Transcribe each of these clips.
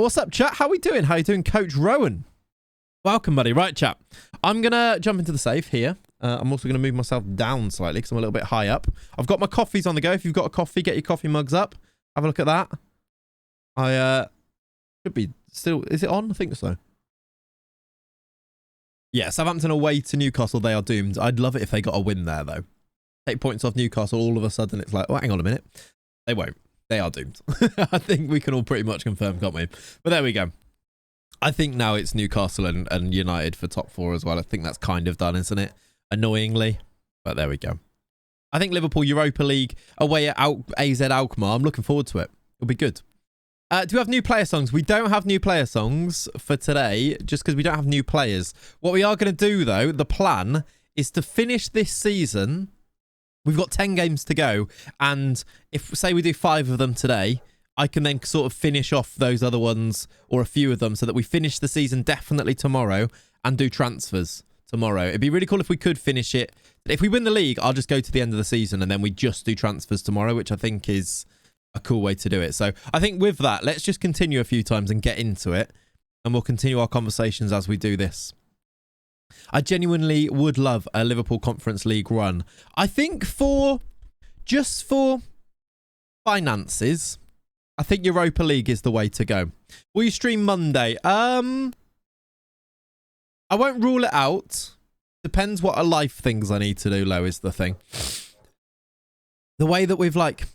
What's up, chat? How we doing? How you doing, Coach Rowan? Welcome, buddy. Right, chat. I'm going to jump into the safe here. I'm also going to move myself down slightly because I'm a little bit high up. I've got my coffees on the go. If you've got a coffee, get your coffee mugs up. Have a look at that. I should be still... Is it on? I think so. Yeah, Southampton away to Newcastle. They are doomed. I'd love it if they got a win there, though. Take points off Newcastle. All of a sudden, it's like, oh, hang on a minute. They won't. They are doomed. I think we can all pretty much confirm, can't we? But there we go. I think now it's Newcastle and United for top 4 as well. I think that's kind of done, isn't it? Annoyingly. But there we go. I think Liverpool Europa League away at AZ Alkmaar. I'm looking forward to it. It'll be good. Do we have new player songs? We don't have new player songs for today, just because we don't have new players. What we are going to do, though, the plan is to finish this season. We've got 10 games to go, and if, say, we do 5 of them today, I can then sort of finish off those other ones, or a few of them, so that we finish the season definitely tomorrow, and do transfers tomorrow. It'd be really cool if we could finish it. If we win the league, I'll just go to the end of the season, and then we just do transfers tomorrow, which I think is a cool way to do it. So I think with that, let's just continue a few times and get into it, and we'll continue our conversations as we do this. I genuinely would love a Liverpool Conference League run. I think just for finances, I think Europa League is the way to go. Will you stream Monday? I won't rule it out. Depends what life things I need to do, Lo, is the thing. The way that we've like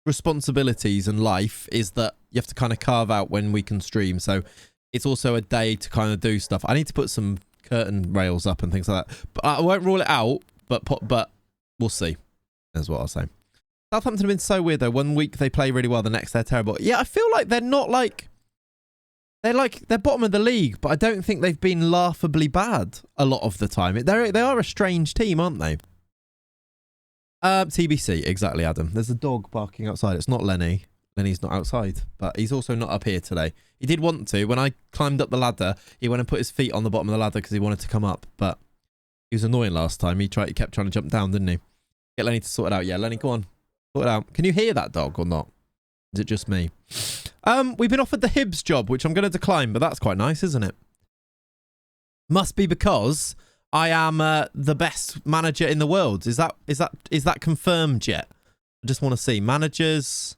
responsibilities and life is that you have to kind of carve out when we can stream. So it's also a day to kind of do stuff. I need to put some curtain rails up and things like that. But I won't rule it out, but we'll see. That's what I'll say. Southampton have been so weird, though. One week they play really well, the next they're terrible. Yeah, I feel like they're not like... They're bottom of the league, but I don't think they've been laughably bad a lot of the time. They are a strange team, aren't they? TBC, exactly, Adam. There's a dog barking outside. It's not Lenny. Lenny's not outside, but he's also not up here today. He did want to. When I climbed up the ladder, he went and put his feet on the bottom of the ladder because he wanted to come up, but he was annoying last time. He kept trying to jump down, didn't he? Get Lenny to sort it out. Yeah, Lenny, go on. Sort it out. Can you hear that dog or not? Is it just me? We've been offered the Hibs job, which I'm going to decline, but that's quite nice, isn't it? Must be because I am the best manager in the world. Is that confirmed yet? I just want to see managers,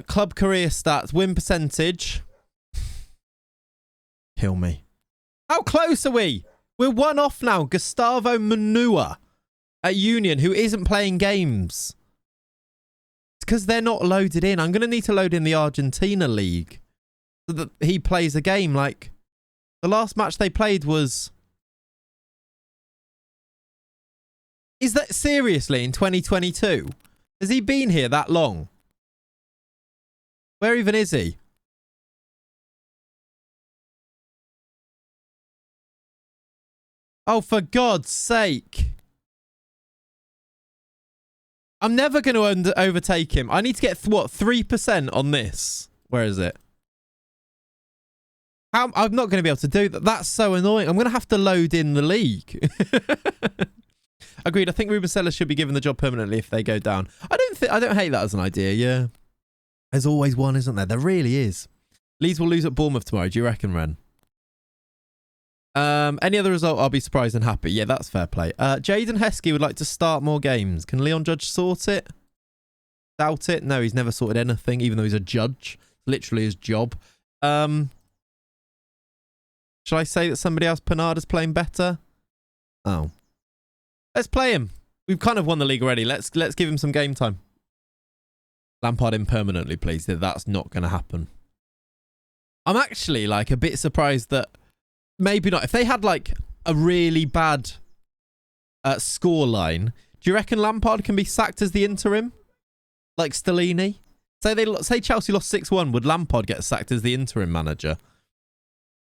club career stats, win percentage. Kill me. How close are we? We're 1 off now. Gustavo Manua at Union, who isn't playing games. It's because they're not loaded in. I'm going to need to load in the Argentina League so that he plays a game. Like, the last match they played was... Is that seriously in 2022? Has he been here that long? Where even is he? Oh, for God's sake. I'm never going to overtake him. I need to get, what, 3% on this? Where is it? I'm not going to be able to do that. That's so annoying. I'm going to have to load in the league. Agreed. I think Ruben Sellers should be given the job permanently if they go down. I don't hate that as an idea, yeah. There's always one, isn't there? There really is. Leeds will lose at Bournemouth tomorrow. Do you reckon, Ren? Any other result, I'll be surprised and happy. Yeah, that's fair play. Jaden Heskey would like to start more games. Can Leon Judge sort it? Doubt it. No, he's never sorted anything, even though he's a judge. Literally his job. Shall I say that somebody else, Pinarda's playing better? Oh. Let's play him. We've kind of won the league already. Let's give him some game time. Lampard in permanently, please. That's not going to happen. I'm actually like a bit surprised that maybe not. If they had like a really bad score line, do you reckon Lampard can be sacked as the interim? Like Stellini? Say Chelsea lost 6-1. Would Lampard get sacked as the interim manager?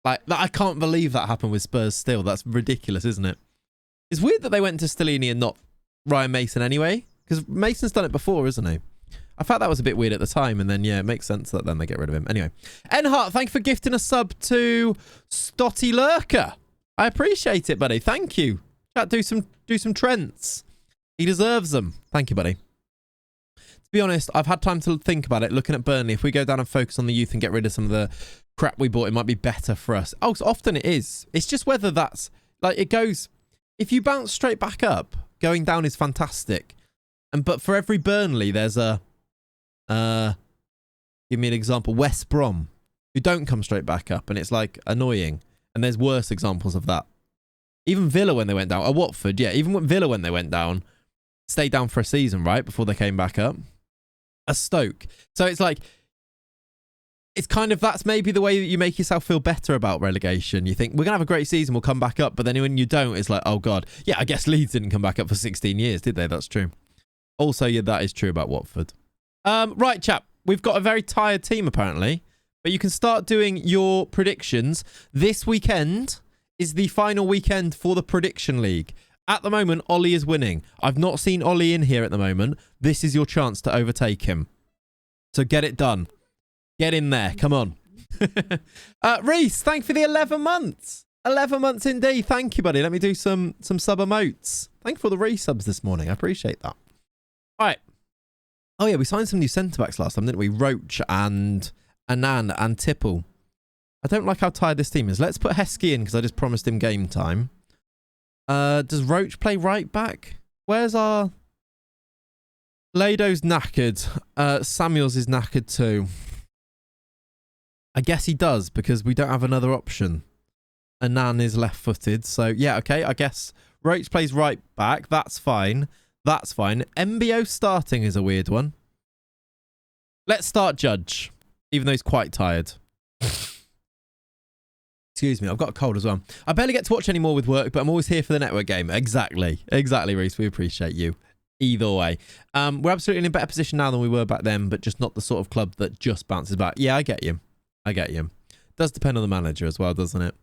Like, I can't believe that happened with Spurs still. That's ridiculous, isn't it? It's weird that they went to Stellini and not Ryan Mason anyway. Because Mason's done it before, isn't he? I thought that was a bit weird at the time. And then, yeah, it makes sense that then they get rid of him. Anyway. Enhart, thank you for gifting a sub to Stotty Lurker. I appreciate it, buddy. Thank you. Chat, do some Trents. He deserves them. Thank you, buddy. be honest, I've had time to think about it. Looking at Burnley, if we go down and focus on the youth and get rid of some of the crap we bought, it might be better for us. Oh, so often it is. It's just whether that's like it goes. If you bounce straight back up, going down is fantastic. But for every Burnley, there's a give me an example. West Brom, who don't come straight back up, and it's like annoying. And there's worse examples of that. Even Villa when they went down, or Watford, yeah. Even Villa when they went down, stayed down for a season, right, before they came back up. A Stoke. So it's like, it's kind of, that's maybe the way that you make yourself feel better about relegation. You think, we're going to have a great season, we'll come back up. But then when you don't, it's like, oh God. Yeah, I guess Leeds didn't come back up for 16 years, did they? That's true. Also, yeah, that is true about Watford. Right, chap. We've got a very tired team, apparently. But you can start doing your predictions. This weekend is the final weekend for the Prediction League. At the moment, Ollie is winning. I've not seen Ollie in here at the moment. This is your chance to overtake him. So get it done. Get in there. Come on. Reese, thank you for the 11 months. 11 months indeed. Thank you, buddy. Let me do some sub emotes. Thank you for the resubs this morning. I appreciate that. All right. Oh, yeah, we signed some new centre-backs last time, didn't we? Roach and Annan and Tipple. I don't like how tired this team is. Let's put Heskey in because I just promised him game time. Does Roach play right back? Where's our... Lado's knackered. Samuels is knackered too. I guess he does because we don't have another option. Annan is left-footed. So, yeah, okay. I guess Roach plays right back. That's fine. That's fine. MBO starting is a weird one. Let's start Judge, even though he's quite tired. Excuse me, I've got a cold as well. I barely get to watch anymore with work, but I'm always here for the network game. Exactly. Exactly, Reese. We appreciate you. Either way. We're absolutely in a better position now than we were back then, but just not the sort of club that just bounces back. Yeah, I get you. I get you. Does depend on the manager as well, doesn't it?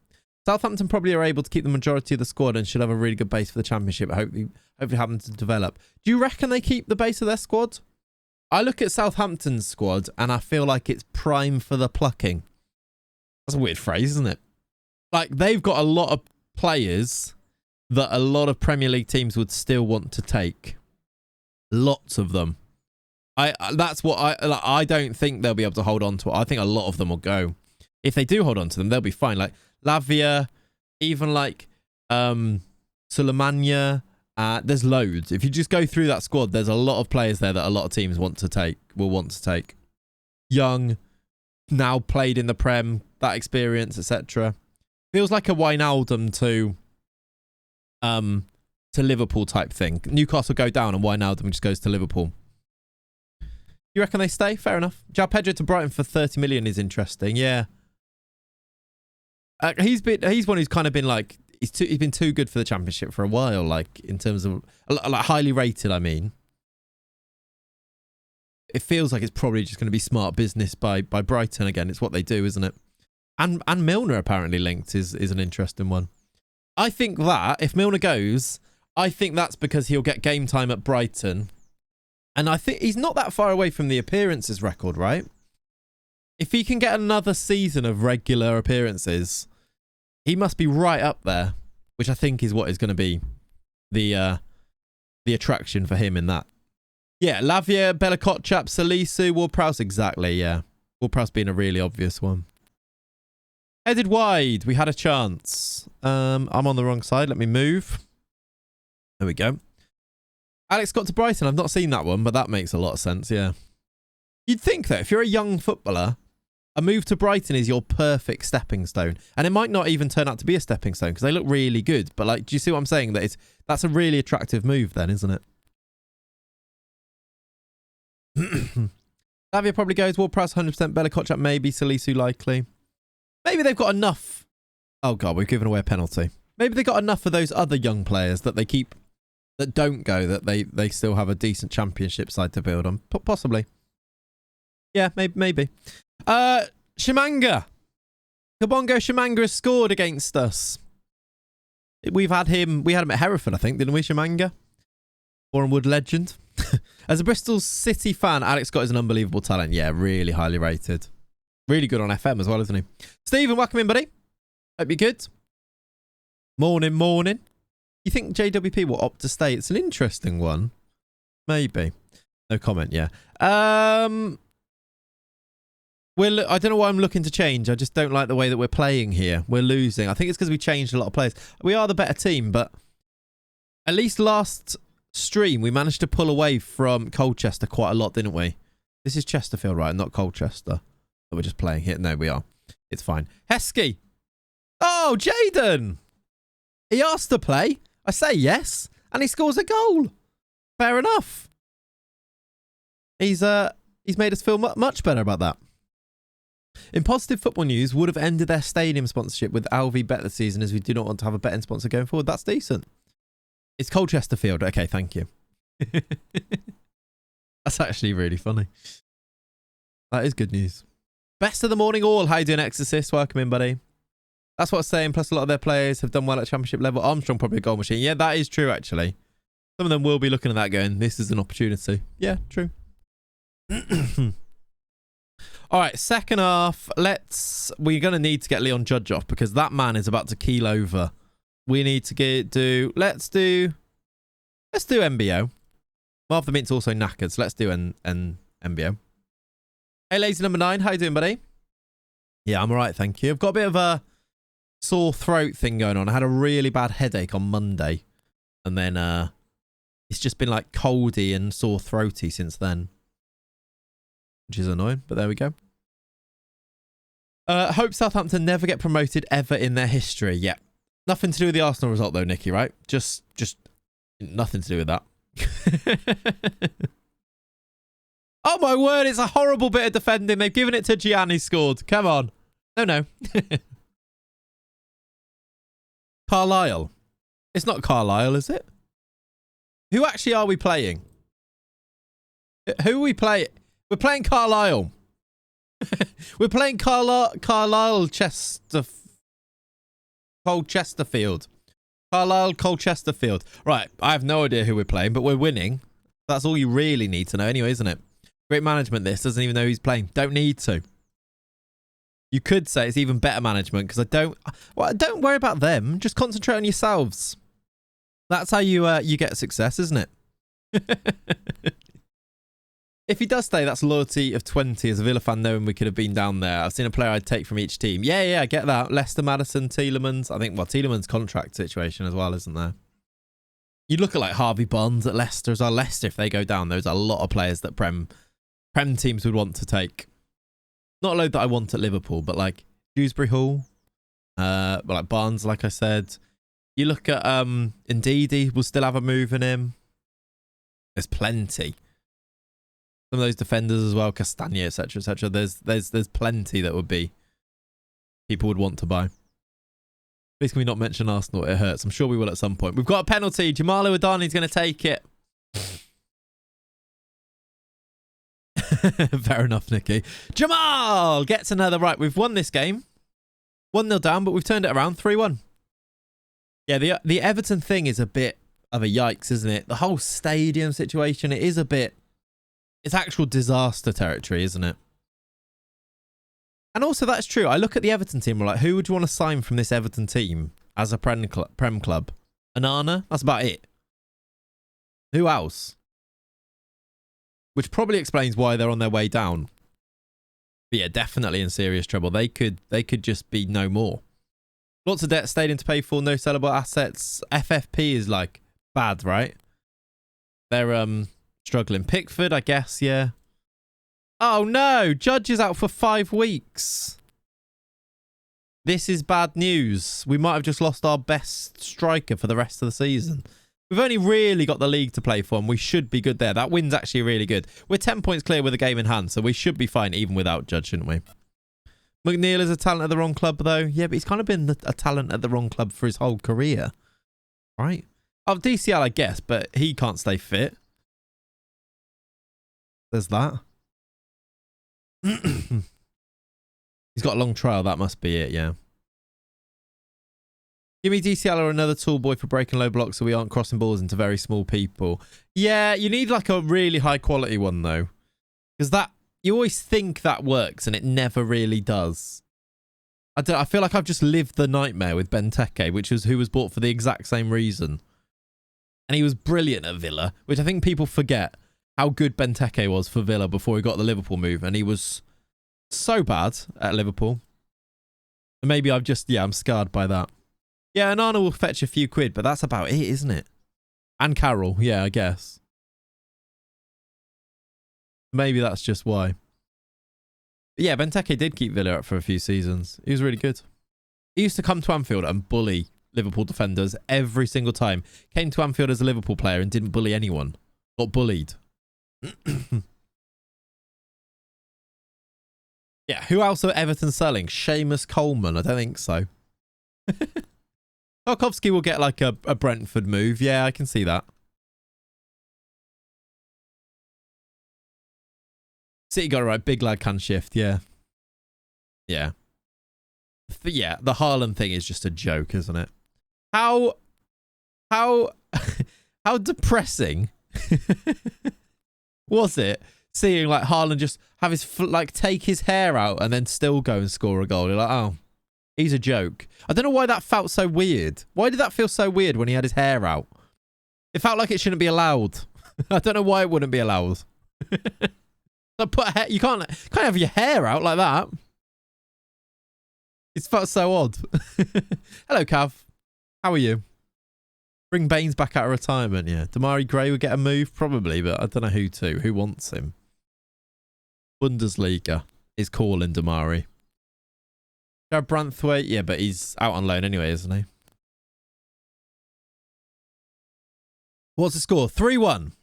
Southampton probably are able to keep the majority of the squad and should have a really good base for the championship. Hopefully happen to develop. Do you reckon they keep the base of their squad? I look at Southampton's squad and I feel like it's prime for the plucking. That's a weird phrase, isn't it? Like, they've got a lot of players that a lot of Premier League teams would still want to take. Lots of them. That's what I don't think they'll be able to hold on to it. I think a lot of them will go. If they do hold on to them, they'll be fine. Like Lavia, even like Sulemania. There's loads. If you just go through that squad, there's a lot of players there that a lot of teams will want to take. Young, now played in the Prem, that experience, etc. Feels like a Wijnaldum to Liverpool type thing. Newcastle go down and Wijnaldum just goes to Liverpool. You reckon they stay? Fair enough. João Pedro to Brighton for 30 million is interesting. Yeah. He's one who's kind of been like, he's been too good for the championship for a while, like in terms of like highly rated, I mean. It feels like it's probably just going to be smart business by Brighton again. It's what they do, isn't it? And Milner apparently linked is an interesting one. I think that if Milner goes, I think that's because he'll get game time at Brighton. And I think he's not that far away from the appearances record, right? If he can get another season of regular appearances, he must be right up there, which I think is what is going to be the attraction for him in that. Yeah, Lavia, Bella Kotchap, Salisu, Ward-Prowse, exactly, yeah. Ward-Prowse being a really obvious one. Headed wide, we had a chance. I'm on the wrong side, let me move. There we go. Alex got to Brighton. I've not seen that one, but that makes a lot of sense, yeah. You'd think that if you're a young footballer, a move to Brighton is your perfect stepping stone. And it might not even turn out to be a stepping stone because they look really good. But like, do you see what I'm saying? That's a really attractive move then, isn't it? Lavia probably goes. Ward-Prowse 100%. Bella Kotchap maybe. Salisu likely. Maybe they've got enough. Oh, God, we've given away a penalty. Maybe they got enough of those other young players that they keep... that don't go, that they still have a decent championship side to build on. Possibly. Yeah, maybe. Shimanga. Kabongo Shimanga has scored against us. We had him at Hereford, I think, didn't we, Shimanga? Bournemouth legend. As a Bristol City fan, Alex Scott is an unbelievable talent. Yeah, really highly rated. Really good on FM as well, isn't he? Stephen, welcome in, buddy. Hope you're good. Morning. You think JWP will opt to stay? It's an interesting one. Maybe. No comment, yeah. I don't know why I'm looking to change. I just don't like the way that we're playing here. We're losing. I think it's because we changed a lot of players. We are the better team, but at least last stream, we managed to pull away from Colchester quite a lot, didn't we? This is Chesterfield, right? Not Colchester. That we're just playing here. No, we are. It's fine. Heskey. Oh, Jaden. He asked to play. I say yes, and he scores a goal. Fair enough. He's made us feel much better about that. In positive football news, would have ended their stadium sponsorship with LV Bet this season, as we do not want to have a betting sponsor going forward. That's decent. It's Colchester Field. Okay, thank you. That's actually really funny. That is good news. Best of the morning all. How you doing, Exorcist? Welcome in, buddy. That's what I'm saying. Plus, a lot of their players have done well at championship level. Armstrong probably a goal machine. Yeah, that is true, actually. Some of them will be looking at that going, this is an opportunity. Yeah, true. All right, second half. We're going to need to get Leon Judge off because that man is about to keel over. We need to let's do MBO. Marv the Mint's also knackered, so let's do MBO. Hey, lazy number 9. How you doing, buddy? Yeah, I'm all right, thank you. I've got a bit of a sore throat thing going on. I had a really bad headache on Monday. And then it's just been like coldy and sore throaty since then. Which is annoying, but there we go. Hope Southampton never get promoted ever in their history. Yeah. Nothing to do with the Arsenal result though, Nicky, right? Just nothing to do with that. Oh my word, it's a horrible bit of defending. They've given it to Gian, he scored. Come on. No. Carlisle. It's not Carlisle, is it? Who actually are we playing? Who are we playing? We're playing Carlisle. We're playing Carlisle Colchesterfield. Carlisle Colchesterfield. Right, I have no idea who we're playing, but we're winning. That's all you really need to know anyway, isn't it? Great management, this. Doesn't even know who's playing. Don't need to. You could say it's even better management because don't worry about them. Just concentrate on yourselves. That's how you get success, isn't it? If he does stay, that's loyalty of 20 as a Villa fan, knowing we could have been down there. I've seen a player I'd take from each team. Yeah, I get that. Leicester, Maddison, Tielemans. I think, Tielemans' contract situation as well, isn't there? You look at like Harvey Barnes at Leicester as well. Leicester, if they go down, there's a lot of players that Prem teams would want to take. Not a load that I want at Liverpool, but like Dewsbury Hall, but like Barnes, like I said. You look at Ndidi, will still have a move in him. There's plenty. Some of those defenders as well, Castagna, etc., etc. There's plenty that would be people would want to buy. Please can we not mention Arsenal? It hurts. I'm sure we will at some point. We've got a penalty. Jamalo Adani's going to take it. Fair enough, Nicky. Jamal gets another right. We've won this game. 1-0 down, but we've turned it around 3-1. Yeah, the Everton thing is a bit of a yikes, isn't it? The whole stadium situation, it is a bit... It's actual disaster territory, isn't it? And also, that's true. I look at the Everton team, we're like, who would you want to sign from this Everton team as a Prem club? Anana? That's about it. Who else? Which probably explains why they're on their way down. But yeah, definitely in serious trouble. They could just be no more. Lots of debt, stadium to pay for, no sellable assets. FFP is like bad, right? They're struggling. Pickford, I guess, yeah. Oh no, Judge is out for 5 weeks. This is bad news. We might have just lost our best striker for the rest of the season. We've only really got the league to play for, and we should be good there. That win's actually really good. We're 10 points clear with a game in hand, so we should be fine even without Judge, shouldn't we? McNeil is a talent at the wrong club, though. Yeah, but he's kind of been a talent at the wrong club for his whole career. Right? Oh, DCL, I guess, but he can't stay fit. There's that. He's got a long trial. That must be it, yeah. Give me DCL or another tall boy for breaking low blocks so we aren't crossing balls into very small people. Yeah, you need like a really high quality one, though. Because that... You always think that works, and it never really does. I feel like I've just lived the nightmare with Benteke, who was bought for the exact same reason. And he was brilliant at Villa, which I think people forget. how good Benteke was for Villa before he got the Liverpool move, and he was so bad at Liverpool. And maybe I'm scarred by that. Yeah, Anana will fetch a few quid, but that's about it, isn't it? And Carroll, yeah, I guess. Maybe that's just why. But yeah, Benteke did keep Villa up for a few seasons. He was really good. He used to come to Anfield and bully Liverpool defenders every single time. Came to Anfield as a Liverpool player and didn't bully anyone. Got bullied. Yeah, who else are Everton selling? Seamus Coleman? I don't think so. Tarkowski will get like a Brentford move. Yeah, I can see that. City got it right. Big lad can shift. Yeah. Yeah. But yeah, the Haaland thing is just a joke, isn't it? How depressing was it seeing like Haaland just have his take his hair out and then still go and score a goal? You're like, oh, he's a joke. I don't know why that felt so weird. Why did that feel so weird when he had his hair out? It felt like it shouldn't be allowed. I don't know why it wouldn't be allowed. You can't have your hair out like that. It felt so odd. Hello, Cav. How are you? Bring Baines back out of retirement, yeah. Damari Gray would get a move, probably, but I don't know who to. Who wants him? Bundesliga is calling Damari. Jared Branthwaite, yeah, but he's out on loan anyway, isn't he? What's the score? 3-1.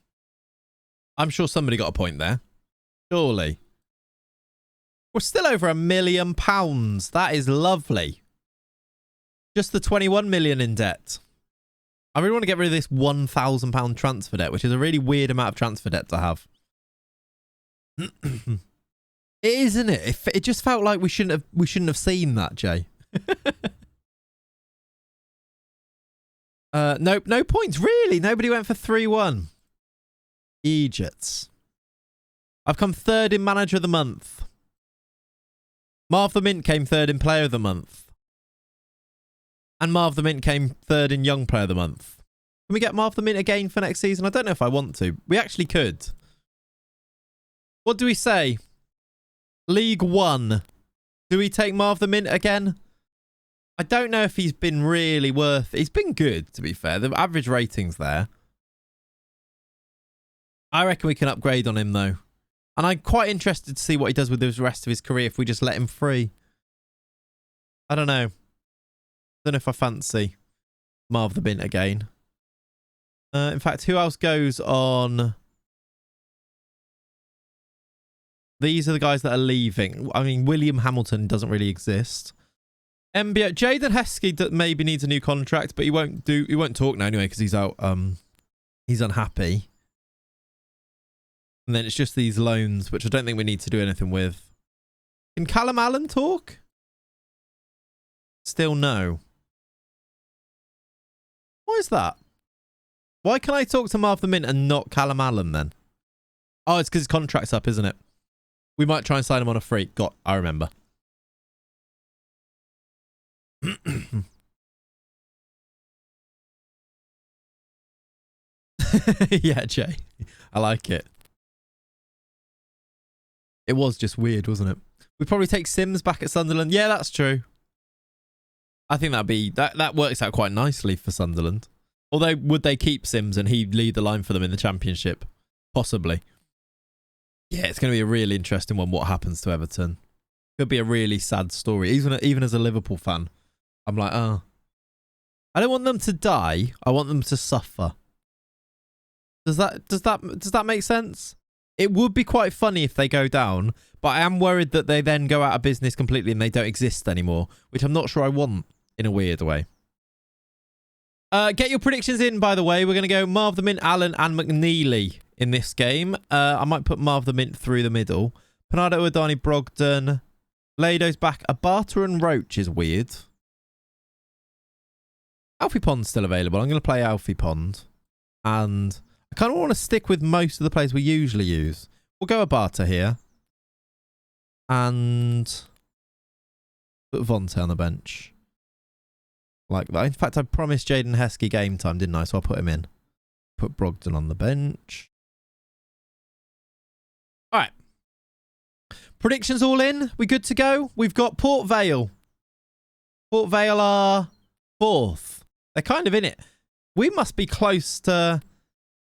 I'm sure somebody got a point there. Surely. We're still over £1 million. That is lovely. Just the 21 million in debt. I really want to get rid of this £1,000 transfer debt, which is a really weird amount of transfer debt to have. It is, isn't it? It just felt like we shouldn't have seen that, Jay. Nope, no points. Really? Nobody went for 3-1. Egypts. I've come third in Manager of the Month. Marv the Mint came third in Player of the Month. And Marv the Mint came third in Young Player of the Month. Can we get Marv the Mint again for next season? I don't know if I want to. We actually could. What do we say? League 1. Do we take Marv the Mint again? I don't know if he's been really worth it. He's been good, to be fair. The average rating's there. I reckon we can upgrade on him, though. And I'm quite interested to see what he does with the rest of his career if we just let him free. I don't know. Don't know if I fancy Marv the Mint again. In fact, who else goes on? These are the guys that are leaving. I mean, William Hamilton doesn't really exist. MBO Jaden Heskey maybe needs a new contract, but he won't talk now anyway because he's out. He's unhappy. And then it's just these loans, which I don't think we need to do anything with. Can Callum Allen talk? Still no. Why is that? Why can I talk to Marv the Mint and not Callum Allen then? Oh, it's because his contract's up, isn't it? We might try and sign him on a free. I remember. Yeah, Jay. I like it. It was just weird, wasn't it? We'd probably take Sims back at Sunderland. Yeah, that's true. I think that works out quite nicely for Sunderland. Although, would they keep Sims and he'd lead the line for them in the Championship? Possibly. Yeah, it's going to be a really interesting one, what happens to Everton. Could be a really sad story. Even as a Liverpool fan, I'm like, oh. I don't want them to die. I want them to suffer. Does that make sense? It would be quite funny if they go down, but I am worried that they then go out of business completely and they don't exist anymore, which I'm not sure I want in a weird way. Get your predictions in, by the way. We're going to go Marv the Mint, Allen and McNeely in this game. I might put Marv the Mint through the middle. Bernardo Adani, Brogdon. Lado's back. Abata and Roach is weird. Alfie Pond's still available. I'm going to play Alfie Pond. And I kind of want to stick with most of the players we usually use. We'll go Abata here. And put Vontae on the bench. Like that. In fact, I promised Jaden Heskey game time, didn't I? So I'll put him in. Put Brogdon on the bench. All right. Predictions all in. We good to go? We've got Port Vale. Port Vale are 4th. They're kind of in it. We must be close to...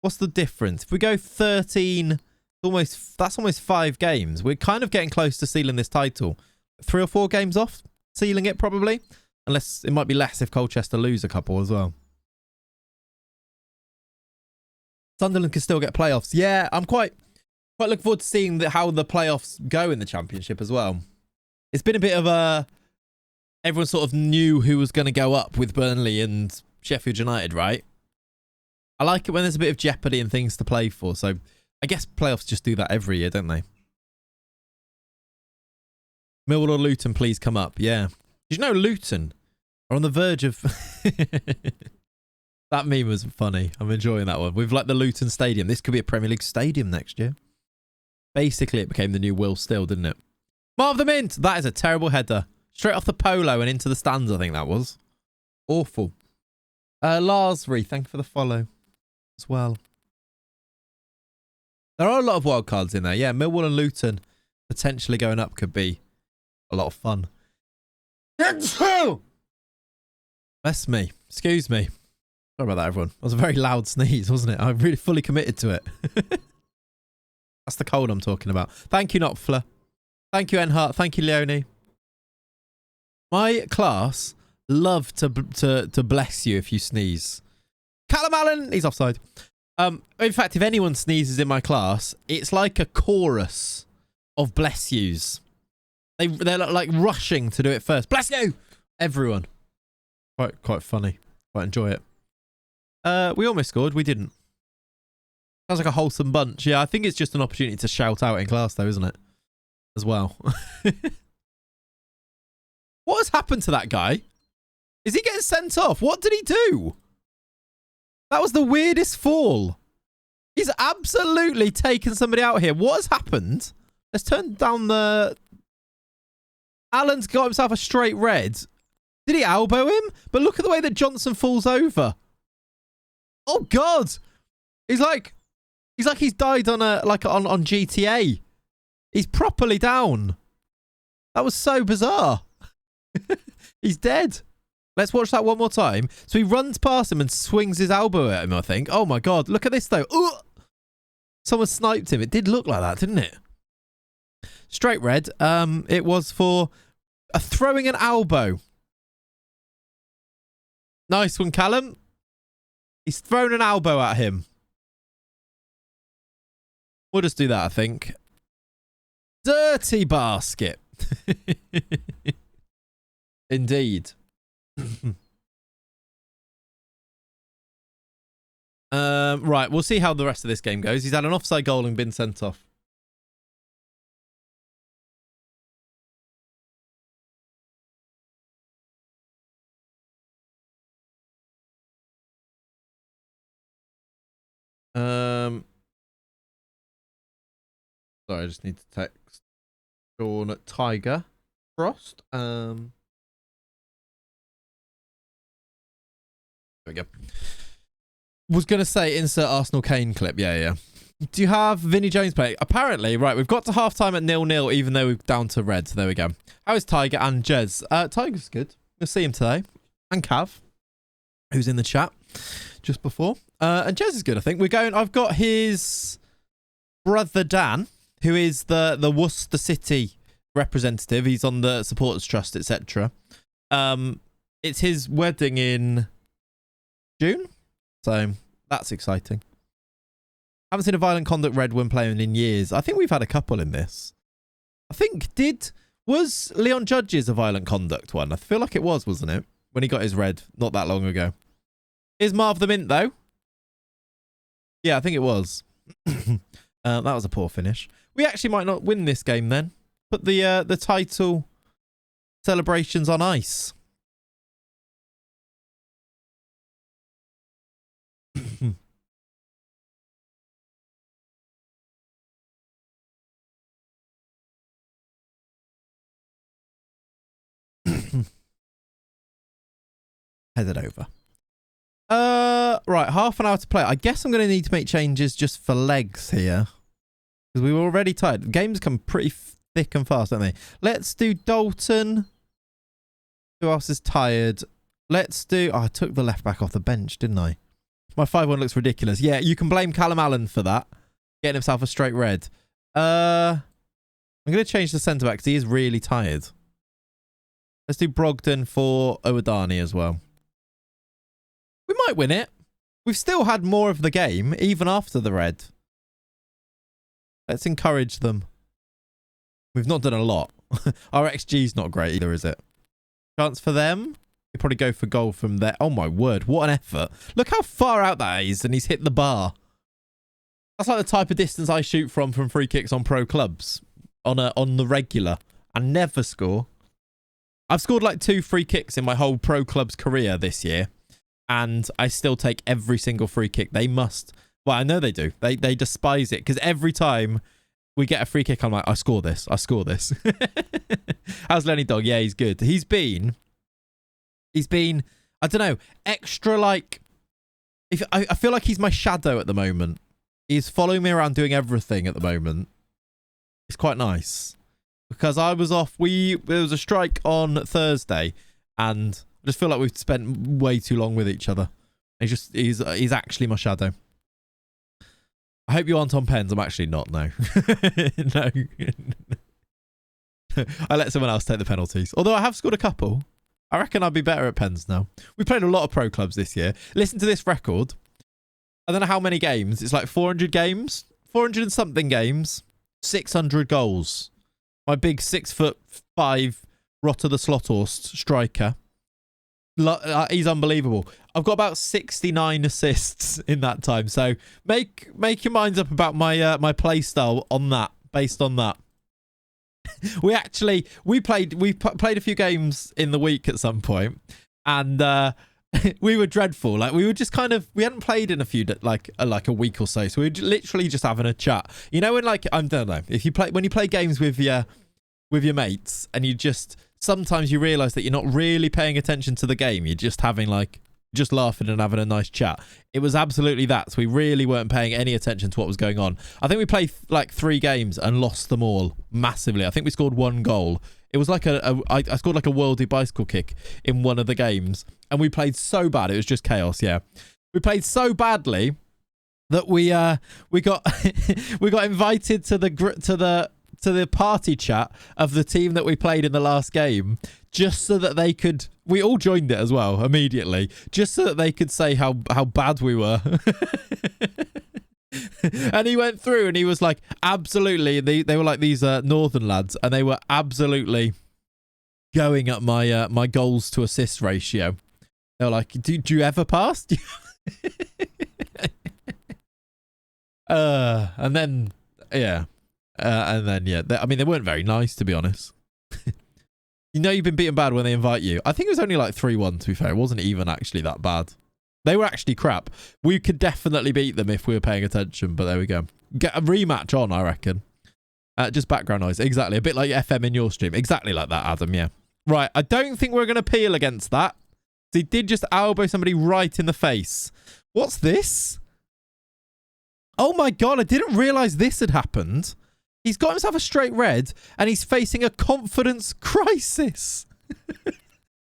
What's the difference? If we go 13, that's almost 5 games. We're kind of getting close to sealing this title. 3 or 4 games off sealing it, probably. Unless it might be less if Colchester lose a couple as well. Sunderland can still get playoffs. Yeah, I'm quite looking forward to seeing how the playoffs go in the Championship as well. It's been a bit of a... Everyone sort of knew who was going to go up with Burnley and Sheffield United, right? I like it when there's a bit of jeopardy and things to play for. So I guess playoffs just do that every year, don't they? Millwall or Luton, please come up. Yeah. Did you know Luton are on the verge of... That meme was funny. I'm enjoying that one. With like the Luton Stadium. This could be a Premier League stadium next year. Basically, it became the new Will Still, didn't it? Marv the Mint! That is a terrible header. Straight off the polo and into the stands, I think that was. Awful. Larsbury, thank you for the follow as well. There are a lot of wild cards in there. Yeah, Millwall and Luton potentially going up could be a lot of fun. Bless me. Excuse me. Sorry about that, everyone. That was a very loud sneeze, wasn't it? I really fully committed to it. That's the cold I'm talking about. Thank you, Notfler. Thank you, Enhart. Thank you, Leonie. My class love to bless you if you sneeze. Callum Allen, he's offside. In fact, if anyone sneezes in my class, it's like a chorus of bless yous. They're like rushing to do it first. Bless you, everyone. Quite funny. Quite enjoy it. We almost scored. We didn't. Sounds like a wholesome bunch. Yeah, I think it's just an opportunity to shout out in class, though, isn't it? As well. What has happened to that guy? Is he getting sent off? What did he do? That was the weirdest fall. He's absolutely taken somebody out here. What has happened? Let's turn down the... Allen's got himself a straight red. Did he elbow him? But look at the way that Johnson falls over. Oh, God. He's like he's died on on GTA. He's properly down. That was so bizarre. He's dead. Let's watch that one more time. So he runs past him and swings his elbow at him, I think. Oh, my God. Look at this, though. Ooh! Someone sniped him. It did look like that, didn't it? Straight red. It was for throwing an elbow. Nice one, Callum. He's thrown an elbow at him. We'll just do that, I think. Dirty basket. Indeed. Right, we'll see how the rest of this game goes. He's had an offside goal and been sent off. Sorry, I just need to text Sean Tiger Frost. There we go. Was going to say insert Arsenal Kane clip. Yeah. Do you have Vinnie Jones play? Apparently, right, we've got to half-time at 0-0 even though we're down to red. So there we go. How is Tiger and Jez? Tiger's good. We'll see him today. And Cav, who's in the chat just before. And Jez is good, I think. I've got his brother Dan, who is the Worcester City representative. He's on the supporters trust, etc. It's his wedding in June, so that's exciting. Haven't seen a violent conduct red when playing in years. I think we've had a couple in this. I think was Leon Judge's a violent conduct one? I feel like it was, wasn't it? When he got his red not that long ago. Is Marv the Mint though? Yeah, I think it was. That was a poor finish. We actually might not win this game then. Put the title celebrations on ice. Head it over. Right, half an hour to play. I guess I'm going to need to make changes just for legs here. Because we were already tired. Games come pretty thick and fast, don't they? Let's do Dalton. Who else is tired? Let's do... Oh, I took the left back off the bench, didn't I? My 5-1 looks ridiculous. Yeah, you can blame Callum Allen for that. Getting himself a straight red. I'm going to change the centre back because he is really tired. Let's do Brogdon for Owadani as well. We might win it. We've still had more of the game, even after the red. Let's encourage them. We've not done a lot. Our XG's not great either, is it? Chance for them? He'll probably go for goal from there. Oh my word, what an effort. Look how far out that is, and he's hit the bar. That's like the type of distance I shoot from free kicks on pro clubs. On the regular. And never score. I've scored like 2 free kicks in my whole pro club's career this year. And I still take every single free kick. They must. Well, I know they do. They despise it. Because every time we get a free kick, I'm like, I score this. I score this. How's Lenny Dog? Yeah, he's good. He's been, I don't know, extra like... I feel like he's my shadow at the moment. He's following me around doing everything at the moment. It's quite nice. Because I was off. There was a strike on Thursday. And I just feel like we've spent way too long with each other. He's actually my shadow. I hope you aren't on pens. I'm actually not, no. No. I let someone else take the penalties. Although I have scored a couple. I reckon I'll be better at pens now. We played a lot of pro clubs this year. Listen to this record. I don't know how many games. It's like 400 games. 400 and something games. 600 goals. My big 6'5" Rotter the Slothorst striker. He's unbelievable. I've got about 69 assists in that time. So make your minds up about my play style on that, based on that. we played a few games in the week at some point, and we were dreadful. Like we were just we hadn't played in a few like a week or so. So we were literally just having a chat. You know, when I don't know if when you play games with your mates, and you just sometimes you realise that you're not really paying attention to the game. You're just having just laughing and having a nice chat. It was absolutely that. So we really weren't paying any attention to what was going on. I think we played like 3 games and lost them all massively. I think we scored 1 goal. It was like I scored like a worldie bicycle kick in one of the games, and we played so bad. It was just chaos. Yeah, we played so badly that we got we got invited to the party chat of the team that we played in the last game, just so that they could... We all joined it as well, immediately, just so that they could say how bad we were. And he went through and he was like, absolutely... They were like these northern lads, and they were absolutely going up my goals to assist ratio. They were like, do you ever pass? And then, yeah... and then, yeah, I mean, they weren't very nice, to be honest. You know you've been beaten bad when they invite you. I think it was only like 3-1, to be fair. It wasn't even actually that bad. They were actually crap. We could definitely beat them if we were paying attention, but there we go. Get a rematch on, I reckon. Just background noise. Exactly. A bit like FM in your stream. Exactly like that, Adam, yeah. Right, I don't think we're going to peel against that. He did just elbow somebody right in the face. What's this? Oh my God, I didn't realise this had happened. He's got himself a straight red, and he's facing a confidence crisis.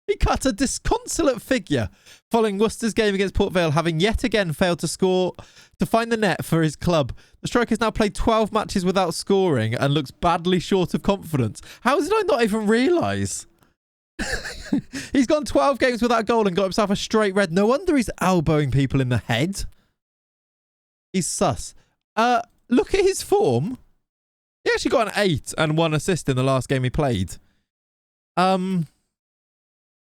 He cut a disconsolate figure following Worcester's game against Port Vale, having yet again failed to score to find the net for his club. The striker's now played 12 matches without scoring and looks badly short of confidence. How did I not even realise? He's gone 12 games without a goal and got himself a straight red. No wonder he's elbowing people in the head. He's sus. Look at his form. He actually got an 8 and 1 assist in the last game he played. Yeah,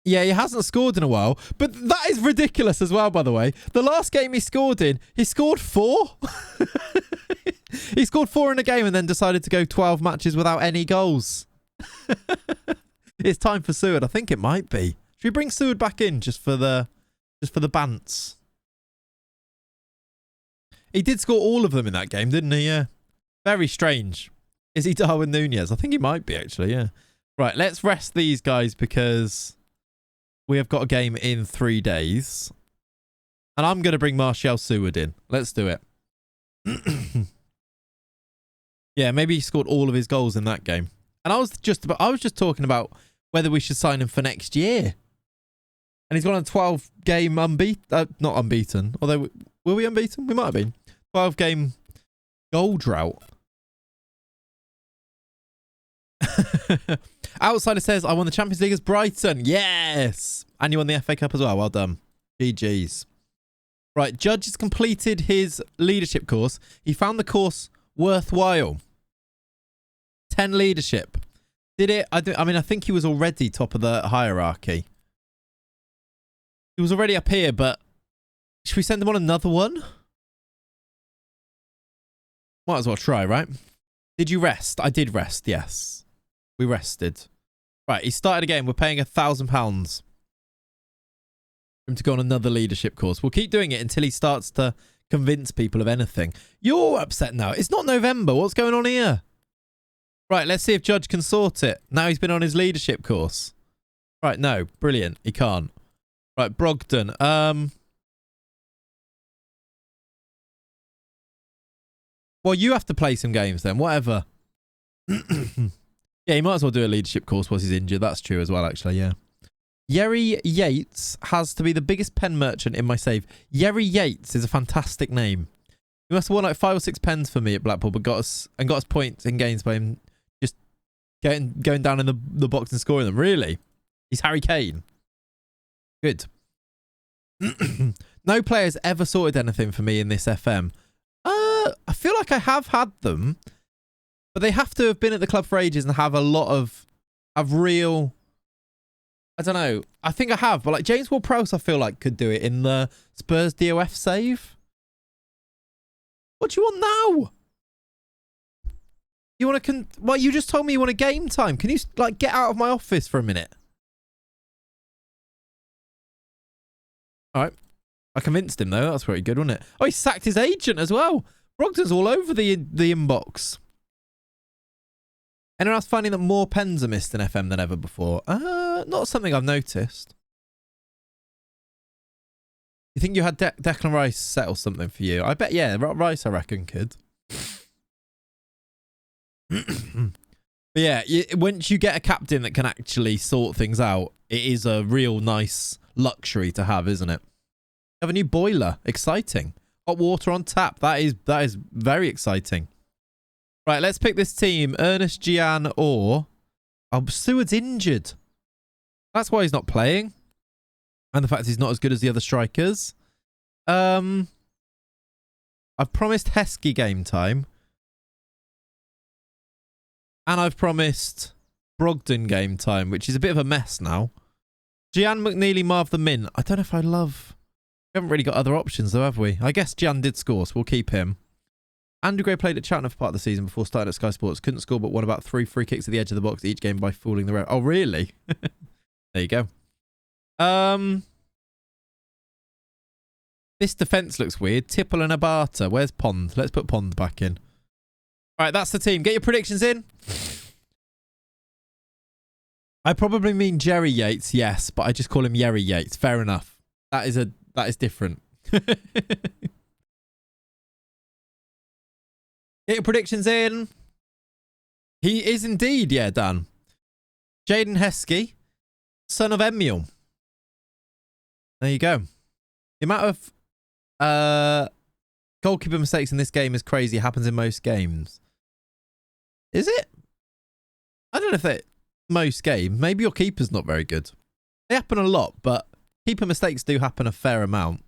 he hasn't scored in a while. But that is ridiculous as well, by the way. The last game he scored in, he scored 4. He scored 4 in a game and then decided to go 12 matches without any goals. It's time for Seward. I think it might be. Should we bring Seward back in just for the bants? He did score all of them in that game, didn't he? Yeah. Very strange. Is he Darwin Nunez? I think he might be, actually, yeah. Right, let's rest these guys because we have got a game in 3 days. And I'm going to bring Martial Seward in. Let's do it. Yeah, maybe he scored all of his goals in that game. And I was just talking about whether we should sign him for next year. And he's gone on a 12-game not unbeaten. Although, were we unbeaten? We might have been. 12-game goal drought. Outsider says, I won the Champions League as Brighton. Yes. And you won the FA Cup as well. Well done. GG's. Right, Judge has completed his leadership course. He found the course worthwhile. 10 leadership. Did it? I think he was already top of the hierarchy. He was already up here, but should we send him on another one? Might as well try, right? Did you rest? I did rest, yes. We rested. Right, he started again. We're paying £1,000 for him to go on another leadership course. We'll keep doing it until he starts to convince people of anything. You're upset now. It's not November. What's going on here? Right, let's see if Judge can sort it. Now he's been on his leadership course. Right, no. Brilliant. He can't. Right, Brogdon. Well, you have to play some games then. Whatever. Yeah, he might as well do a leadership course whilst he's injured. That's true as well, actually, yeah. Yerry Yates has to be the biggest pen merchant in my save. Yerry Yates is a fantastic name. He must have won like 5 or 6 pens for me at Blackpool, but got us points in games by him just going down in the box and scoring them. Really? He's Harry Kane. Good. No players ever sorted anything for me in this FM. I feel like I have had them, but they have to have been at the club for ages and have a lot of real... I don't know. I think I have, but like James Ward-Prowse, I feel like could do it in the Spurs DOF save. What do you want now? You want to... Well, you just told me you want a game time. Can you like get out of my office for a minute? All right. I convinced him, though. That's pretty good, wasn't it? Oh, he sacked his agent as well. Brogdon's all over the inbox. Anyone else finding that more pens are missed in FM than ever before? Not something I've noticed. You think you had Declan Rice settle something for you? I bet, yeah. Rice, I reckon, could. But yeah, once you get a captain that can actually sort things out, it is a real nice luxury to have, isn't it? Have a new boiler. Exciting. Hot water on tap. That is very exciting. Right, let's pick this team. Ernest, Gian, or... Oh, Seward's injured. That's why he's not playing. And the fact he's not as good as the other strikers. I've promised Heskey game time. And I've promised Brogdon game time, which is a bit of a mess now. Gian, McNeely, Marv the Mint. I don't know if I love... We haven't really got other options though, have we? I guess Gian did score, so we'll keep him. Andrew Gray played at Cheltenham for part of the season before starting at Sky Sports. Couldn't score, but won about 3 free kicks at the edge of the box each game by fooling the ref. Oh, really? There you go. This defence looks weird. Tipple and Abata. Where's Pond? Let's put Pond back in. All right, that's the team. Get your predictions in. I probably mean Jerry Yates, yes, but I just call him Yerry Yates. Fair enough. That is different. Get your predictions in. He is indeed, yeah, Dan. Jaden Heskey, son of Emil. There you go. The amount of goalkeeper mistakes in this game is crazy. It happens in most games. Is it? I don't know if it most games. Maybe your keeper's not very good. They happen a lot, but keeper mistakes do happen a fair amount.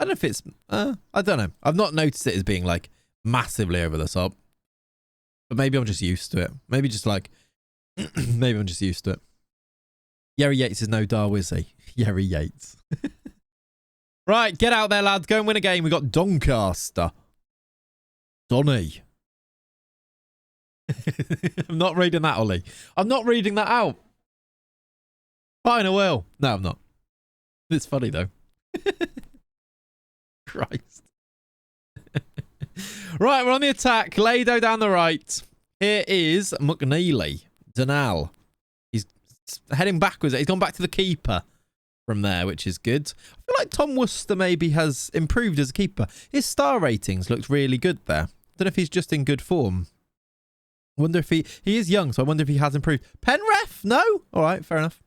I don't know if it's... I don't know. I've not noticed it as being like massively over the top. But maybe I'm just used to it. Maybe just like... maybe I'm just used to it. Yerry Yates is no Dar, is he? Yerry Yates. Right, get out there, lads. Go and win a game. We got Doncaster. Donny. I'm not reading that, Ollie. I'm not reading that out. Fine, I will. No, I'm not. It's funny, though. Christ. Right, we're on the attack. Lado down the right. Here is McNeely. Denal. He's heading backwards. He's gone back to the keeper from there, which is good. I feel like Tom Worcester maybe has improved as a keeper. His star ratings looked really good there. I don't know if he's just in good form. I wonder if he is young, so I wonder if he has improved. Penref? No? All right, fair enough.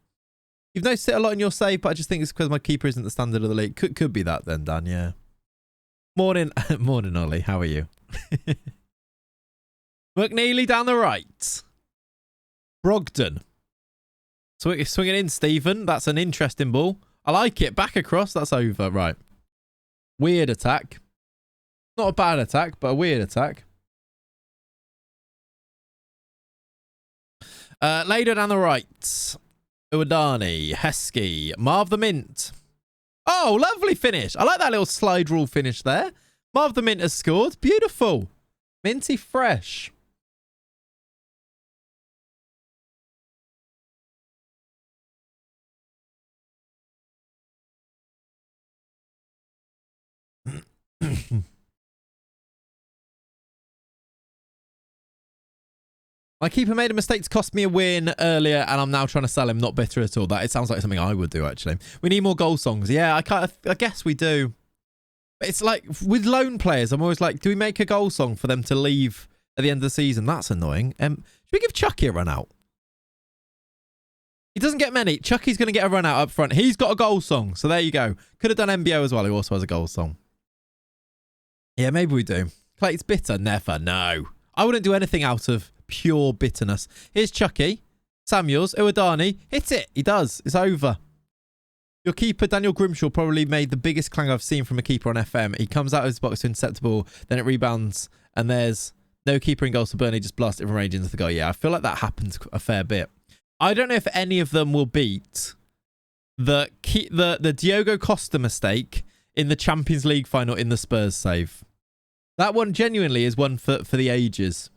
You've noticed it a lot in your save, but I just think it's because my keeper isn't the standard of the league. Could be that then, Dan, yeah. Morning, morning, Ollie. How are you? McNeely down the right. Brogdon. Swing it in, Stephen. That's an interesting ball. I like it. Back across. That's over. Right. Weird attack. Not a bad attack, but a weird attack. Later down the right. Uwadani. Heskey. Marv the Mint. Oh, lovely finish. I like that little slide rule finish there. Marv the Mint has scored. Beautiful. Minty fresh. My keeper made a mistake to cost me a win earlier, and I'm now trying to sell him. Not bitter at all. That it sounds like something I would do, actually. We need more goal songs. Yeah, I guess we do. But it's like with loan players, I'm always like, do we make a goal song for them to leave at the end of the season? That's annoying. Should we give Chucky a run out? He doesn't get many. Chucky's going to get a run out up front. He's got a goal song, so there you go. Could have done MBO as well, who also has a goal song. Yeah, maybe we do. Clate's bitter? Never. No. I wouldn't do anything out of pure bitterness. Here's Chucky. Samuels. Uwadani. Hit it. He does. It's over. Your keeper, Daniel Grimshaw, probably made the biggest clang I've seen from a keeper on FM. He comes out of his box to intercept the ball, then it rebounds, and there's no keeper in goal, so Burnley just blast it from range into the goal. Yeah, I feel like that happens a fair bit. I don't know if any of them will beat the Diogo Costa mistake in the Champions League final in the Spurs save. That one genuinely is one for the ages.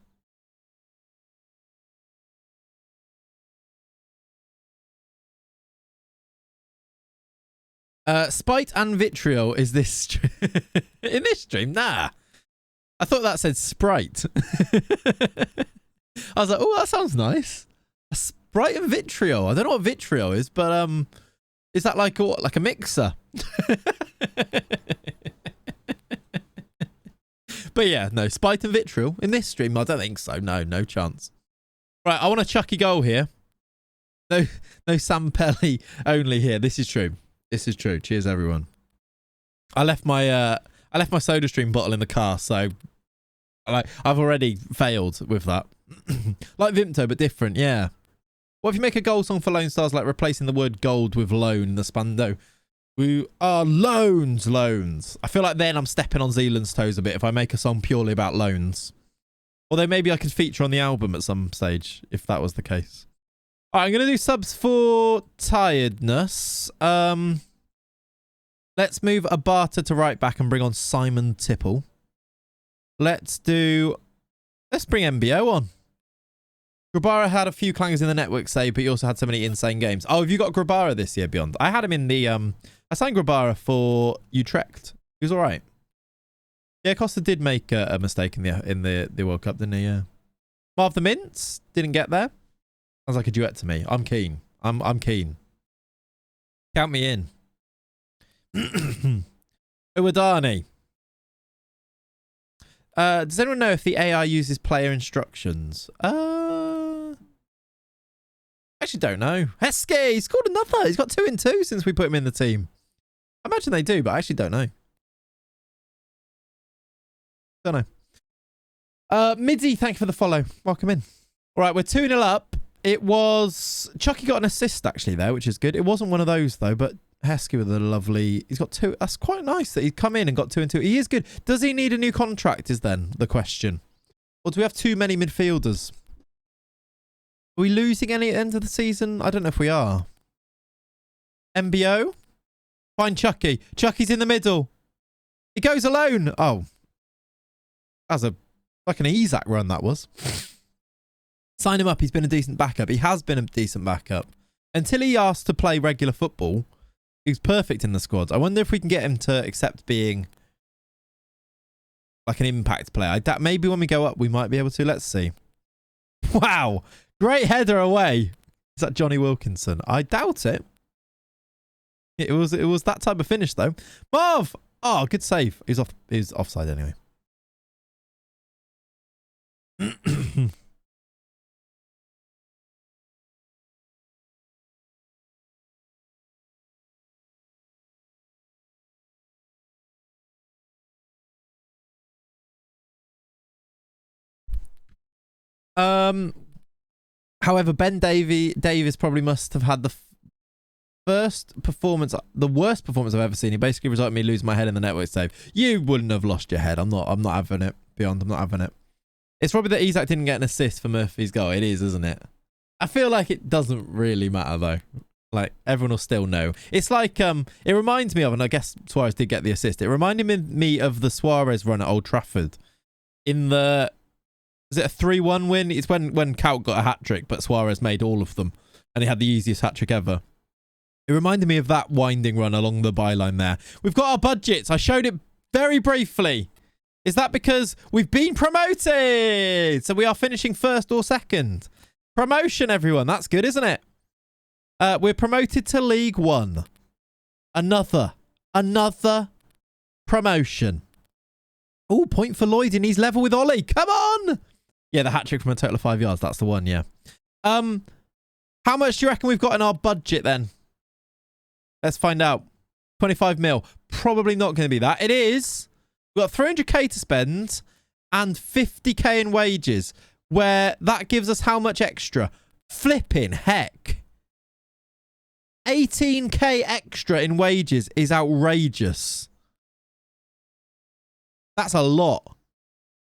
Spite and vitriol is this in this stream? Nah. I thought that said Sprite. I was like, oh, that sounds nice. A Sprite and vitriol. I don't know what vitriol is, but is that like a mixer? But yeah, no, Spite and vitriol in this stream. I don't think so. No chance. Right, I want a Chucky goal here. No Sam Pelly only here. This is true. This is true. Cheers, everyone. I left my soda stream bottle in the car, so I've already failed with that. Like Vimto, but different. Yeah. What if you make a goal song for Lone Stars, like replacing the word gold with loan, the Spando? We are loans. I feel like then I'm stepping on Zealand's toes a bit if I make a song purely about loans. Although maybe I could feature on the album at some stage if that was the case. All right, I'm going to do subs for tiredness. Let's move Abata to right back and bring on Simon Tipple. Let's bring MBO on. Grabara had a few clangers in the network save, but he also had so many insane games. Oh, have you got Grabara this year, Beyond? I had him in the... I signed Grabara for Utrecht. He was all right. Yeah, Costa did make a mistake in the World Cup, didn't he? Yeah. Marv the Mints didn't get there. Sounds like a duet to me. I'm keen. I'm keen. Count me in. Uwadani. Does anyone know if the AI uses player instructions? Actually don't know. Heskey, he's scored another. He's got 2 in 2 since we put him in the team. I imagine they do, but I actually don't know. Don't know. Middy, thank you for the follow. Welcome in. All right, we're 2-0 up. It was... Chucky got an assist, actually, there, which is good. It wasn't one of those, though, but Heskey with a lovely... He's got 2... That's quite nice that he's come in and got 2 in 2. He is good. Does he need a new contract, is then the question. Or do we have too many midfielders? Are we losing any at the end of the season? I don't know if we are. MBO? Find Chucky. Chucky's in the middle. He goes alone. Oh. That's like an Isaac run, that was. Sign him up. He's been a decent backup. He has been a decent backup. Until he asked to play regular football, he was perfect in the squad. I wonder if we can get him to accept being like an impact player. Maybe when we go up, we might be able to. Let's see. Wow. Great header away. Is that Johnny Wilkinson? I doubt it. It was that type of finish, though. Marv! Oh, good save. He's offside anyway. However, Ben Davies probably must have had the worst performance I've ever seen. It basically resulted in me losing my head in the network save. You wouldn't have lost your head. I'm not having it. Beyond, I'm not having it. It's probably that Isak didn't get an assist for Murphy's goal. It is, isn't it? I feel like it doesn't really matter though. Like, everyone will still know. It's like, it reminds me of, and I guess Suarez did get the assist. It reminded me of the Suarez run at Old Trafford. In the, is it a 3-1 win? It's when Kaut got a hat-trick, but Suarez made all of them. And he had the easiest hat-trick ever. It reminded me of that winding run along the byline there. We've got our budgets. I showed it very briefly. Is that because we've been promoted? So we are finishing first or second. Promotion, everyone. That's good, isn't it? We're promoted to League One. Another promotion. Oh, point for Lloyd, and he's level with Ollie. Come on! Yeah, the hat-trick from a total of 5 yards. That's the one, yeah. How much do you reckon we've got in our budget then? Let's find out. 25 mil. Probably not going to be that. It is. We've got 300k to spend and 50k in wages, where that gives us how much extra? Flipping heck. 18k extra in wages is outrageous. That's a lot.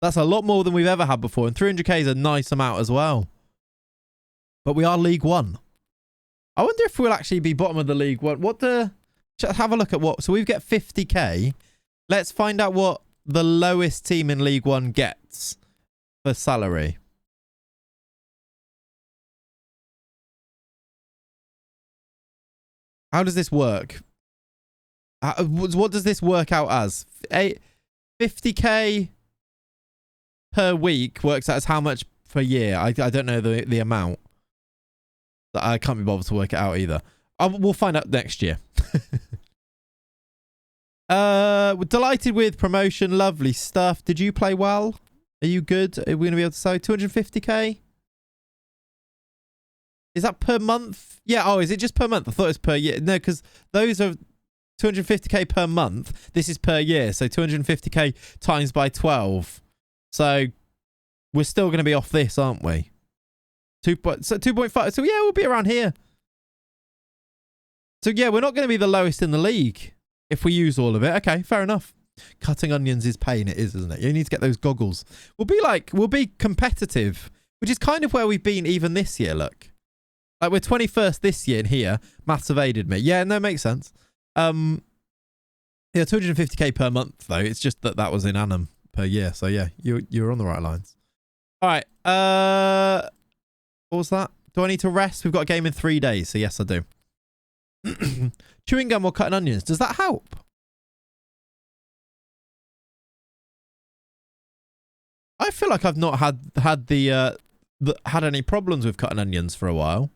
That's a lot more than we've ever had before. And 300k is a nice amount as well. But we are League One. I wonder if we'll actually be bottom of the League One. Have a look at what. So we get 50k. Let's find out what the lowest team in League One gets for salary. How does this work? What does this work out as? 50k per week works out as how much per year? I don't know the amount. I can't be bothered to work it out either. We'll find out next year. We're delighted with promotion. Lovely stuff. Did you play well? Are you good? Are we going to be able to sell 250k? Is that per month? Yeah. Oh, is it just per month? I thought it was per year. No, because those are 250k per month. This is per year. So 250k times by 12. So we're still going to be off this, aren't we? 2.5. So yeah, we'll be around here. So yeah, we're not going to be the lowest in the league if we use all of it. Okay, fair enough. Cutting onions is pain. It is, isn't it? You need to get those goggles. We'll be competitive, which is kind of where we've been even this year. Look. Like, we're 21st this year in here. Maths evaded me. Yeah, no, makes sense. Yeah, 250k per month, though. It's just that was in annum per year. So, yeah, you're on the right lines. All right. What was that? Do I need to rest? We've got a game in 3 days. So, yes, I do. Chewing gum or cutting onions. Does that help? I feel like I've not had any problems with cutting onions for a while.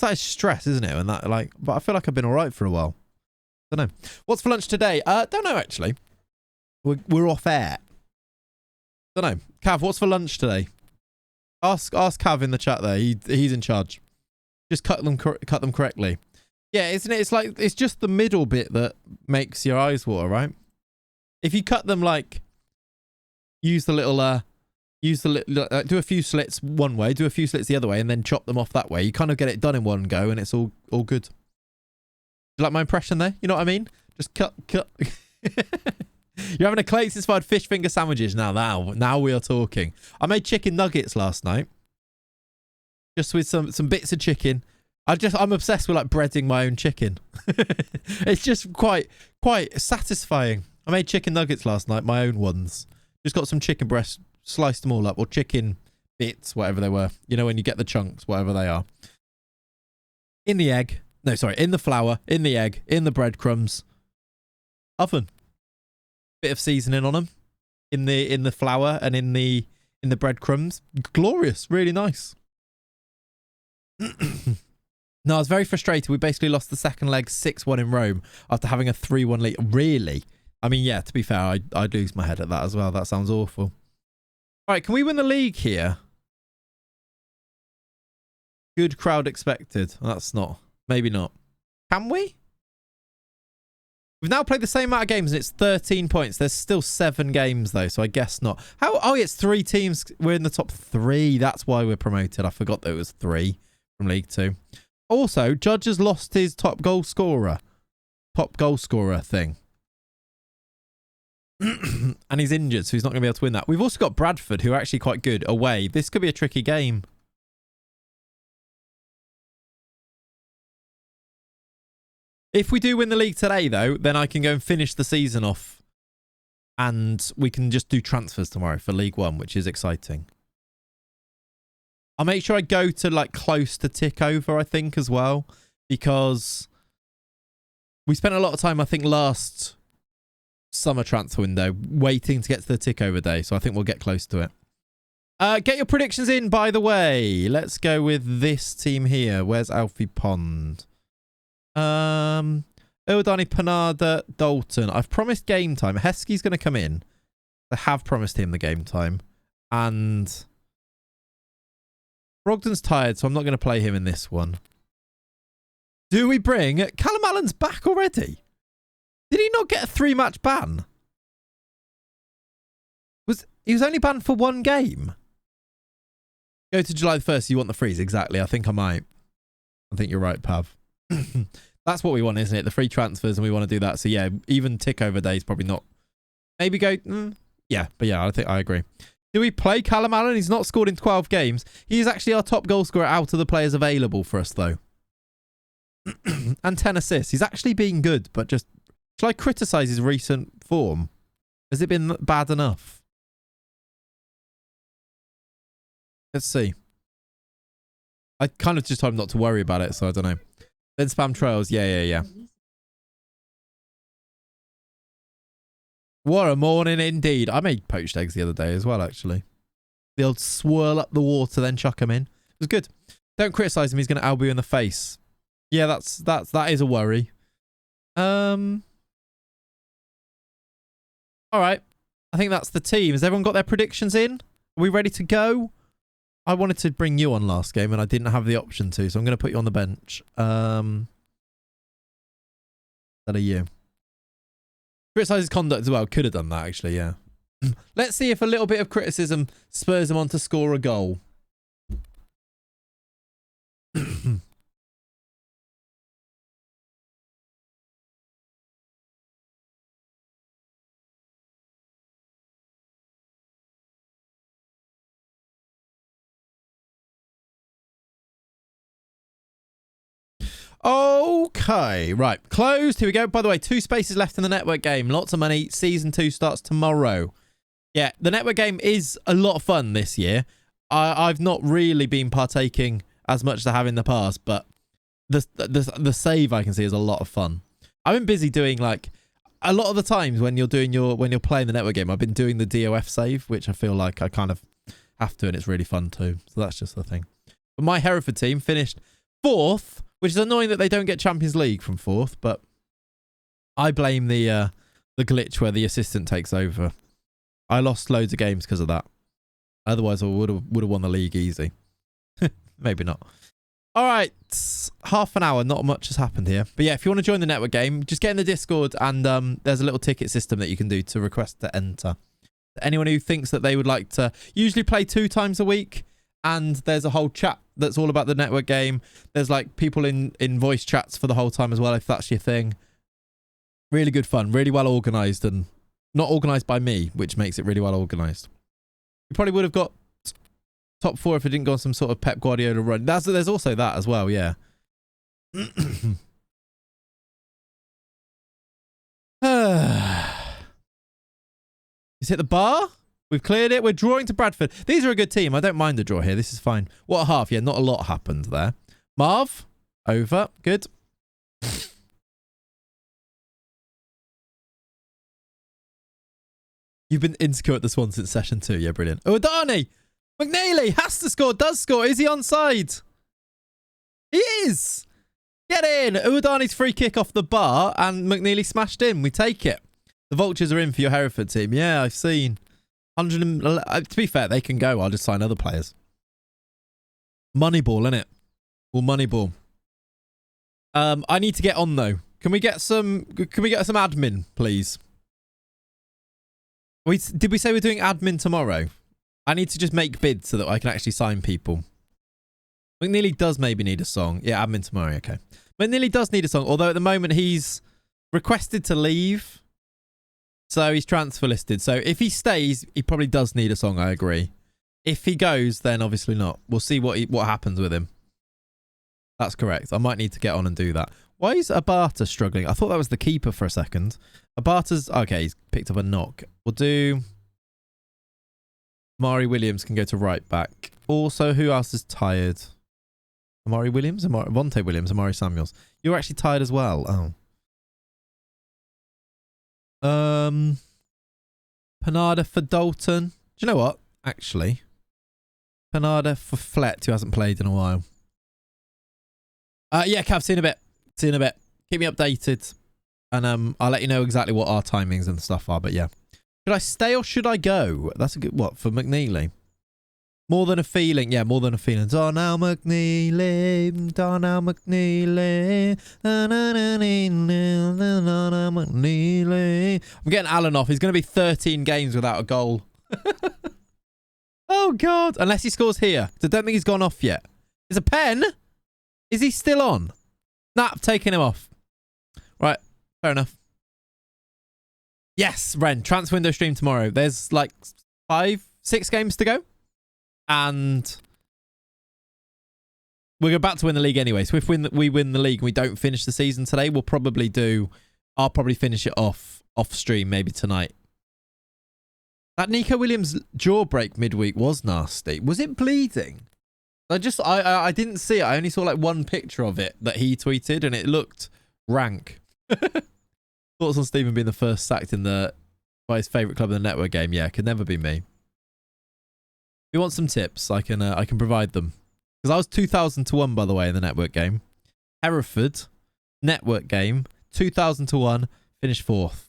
That is stress, isn't it? And that, like, but I feel like I've been all right for a while. Don't know. What's for lunch today? Don't know actually. We're off air. Don't know. Cav, what's for lunch today? Ask Cav in the chat there. He's in charge. Just cut them correctly. Yeah, isn't it? It's just the middle bit that makes your eyes water, right? If you cut them like, do a few slits one way, do a few slits the other way, and then chop them off that way. You kind of get it done in one go, and it's all good. You like my impression there? You know what I mean? Just cut. You're having a Clayton-inspired fish finger sandwiches now we are talking. I made chicken nuggets last night, just with some bits of chicken. I'm obsessed with like breading my own chicken. It's just quite satisfying. I made chicken nuggets last night, my own ones. Just got some chicken breasts, sliced them all up, or chicken bits, whatever they were. You know, when you get the chunks, whatever they are. In the egg. No, sorry. In the flour, in the egg, in the breadcrumbs. Oven. Bit of seasoning on them. In the flour and in the breadcrumbs. Glorious. Really nice. No, I was very frustrated. We basically lost the second leg 6-1 in Rome after having a 3-1 lead. Really? I mean, yeah, to be fair, I'd lose my head at that as well. That sounds awful. All right, can we win the league here? Good crowd expected. That's not. Maybe not. Can we? We've now played the same amount of games and it's 13 points. There's still 7 games though, so I guess not. How? Oh, it's 3 teams. We're in the top 3. That's why we're promoted. I forgot that it was 3 from League 2. Also, Judge has lost his top goal scorer thing. And he's injured, so he's not going to be able to win that. We've also got Bradford, who are actually quite good away. This could be a tricky game. If we do win the league today, though, then I can go and finish the season off. And we can just do transfers tomorrow for League 1, which is exciting. I'll make sure I go to, like, close to tick over, I think, as well. Because we spent a lot of time, I think, last summer transfer window waiting to get to the tick over day. So I think we'll get close to it. Get your predictions in, by the way. Let's go with this team here. Where's Alfie Pond? Ildani, Panada, Dalton. I've promised game time. Heskey's going to come in. I have promised him the game time. And Brogdon's tired, so I'm not going to play him in this one. Do we bring... Callum Allen's back already? Did he not get a 3-match ban? He was only banned for 1 game? Go to July the 1st, you want the freeze. Exactly. I think I might. I think you're right, Pav. That's what we want, isn't it? The free transfers, and we want to do that. So, yeah, even tick over days, probably not. Maybe go... yeah, but yeah, I think I agree. Do we play Callum Allen? He's not scored in 12 games. He is actually our top goal scorer out of the players available for us, though. And 10 assists. He's actually been good, but just... Shall I criticise his recent form? Has it been bad enough? Let's see. I kind of just told him not to worry about it, so I don't know. Then spam trails. Yeah. What a morning indeed. I made poached eggs the other day as well, actually. The old swirl up the water, then chuck them in. It was good. Don't criticise him. He's going to elbow you in the face. Yeah, that is a worry. All right. I think that's the team. Has everyone got their predictions in? Are we ready to go? I wanted to bring you on last game and I didn't have the option to, so I'm going to put you on the bench. That are you. Criticise his conduct as well. Could have done that, actually, yeah. Let's see if a little bit of criticism spurs him on to score a goal. Okay, right. Closed. Here we go. By the way, 2 spaces left in the network game. Lots of money. Season 2 starts tomorrow. Yeah, the network game is a lot of fun this year. I've not really been partaking as much as I have in the past, but the save I can see is a lot of fun. I've been busy doing, like, a lot of the times when you're playing the network game, I've been doing the DOF save, which I feel like I kind of have to, and it's really fun too. So that's just the thing. But my Hereford team finished 4th. Which is annoying that they don't get Champions League from 4th, but I blame the glitch where the assistant takes over. I lost loads of games because of that. Otherwise, I would have won the league easy. Maybe not. All right, half an hour. Not much has happened here, but yeah, if you want to join the network game, just get in the Discord, and there's a little ticket system that you can do to request to enter. Anyone who thinks that they would like to usually play 2 times a week. And there's a whole chat that's all about the network game. There's like people in voice chats for the whole time as well, if that's your thing. Really good fun, really well organised, and not organised by me, which makes it really well organised. You probably would have got top 4 if it didn't go on some sort of Pep Guardiola run. There's also that as well, yeah. Is it the bar? We've cleared it. We're drawing to Bradford. These are a good team. I don't mind the draw here. This is fine. What a half. Yeah, not a lot happened there. Marv, over. Good. You've been insecure at this one since session 2. Yeah, brilliant. Oh, Adani! McNeely has to score. Does score. Is he onside? He is. Get in. Udani's free kick off the bar and McNeely smashed in. We take it. The Vultures are in for your Hereford team. Yeah, I've seen. To be fair, they can go. I'll just sign other players. Moneyball, innit? Well, Moneyball. I need to get on, though. Can we get some admin, please? Did we say we're doing admin tomorrow? I need to just make bids so that I can actually sign people. McNeely does maybe need a song. Yeah, admin tomorrow, okay. McNeely does need a song, although at the moment he's requested to leave. So he's transfer listed. So if he stays, he probably does need a song, I agree. If he goes, then obviously not. We'll see what happens with him. That's correct. I might need to get on and do that. Why is Abata struggling? I thought that was the keeper for a second. Abata's... Okay, he's picked up a knock. We'll do... Amari Williams can go to right back. Also, who else is tired? Amari Williams? Vontae Williams, Amari Samuels. You're actually tired as well. Oh. Panada for Dalton. Do you know what? Actually. Panada for Flett, who hasn't played in a while. Yeah, Cav, see you in a bit. See you in a bit. Keep me updated. And I'll let you know exactly what our timings and stuff are. But yeah. Should I stay or should I go? That's a good... What? For McNeely? More than a feeling. Yeah, more than a feeling. Darnell McNeely. Darnell McNeely. McNeely. I'm getting Alan off. He's going to be 13 games without a goal. Oh, God. Unless he scores here. I don't think he's gone off yet. Is a pen? Is he still on? Nah, I'm taking him off. Right. Fair enough. Yes, Ren. Transfer window stream tomorrow. There's like 5, 6 games to go. And we're about to win the league anyway. So if we win the league and we don't finish the season today, I'll probably finish it off stream maybe tonight. That Nico Williams jaw break midweek was nasty. Was it bleeding? I didn't see it. I only saw like one picture of it that he tweeted and it looked rank. Thoughts on Stephen being the first sacked by his favourite club in the network game? Yeah, could never be me. If you want some tips, I can provide them. Because I was 2,000 to 1, by the way, in the network game. Hereford, network game, 2,000 to 1, finished 4th.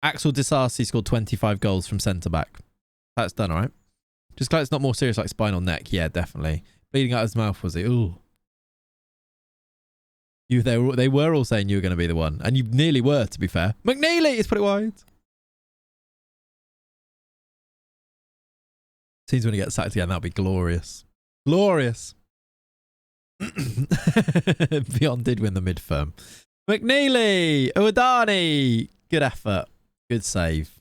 Axel Disasi scored 25 goals from centre-back. That's done, all right? Just glad it's not more serious like spinal neck. Yeah, definitely. Bleeding out his mouth, was it? Ooh. They were all saying you were going to be the one. And you nearly were, to be fair. McNeely! Let's put it wide. Seems when he gets sacked again, that'll be glorious. Glorious. Beyond did win the mid-firm. McNeely! Uwadani! Good effort. Good save.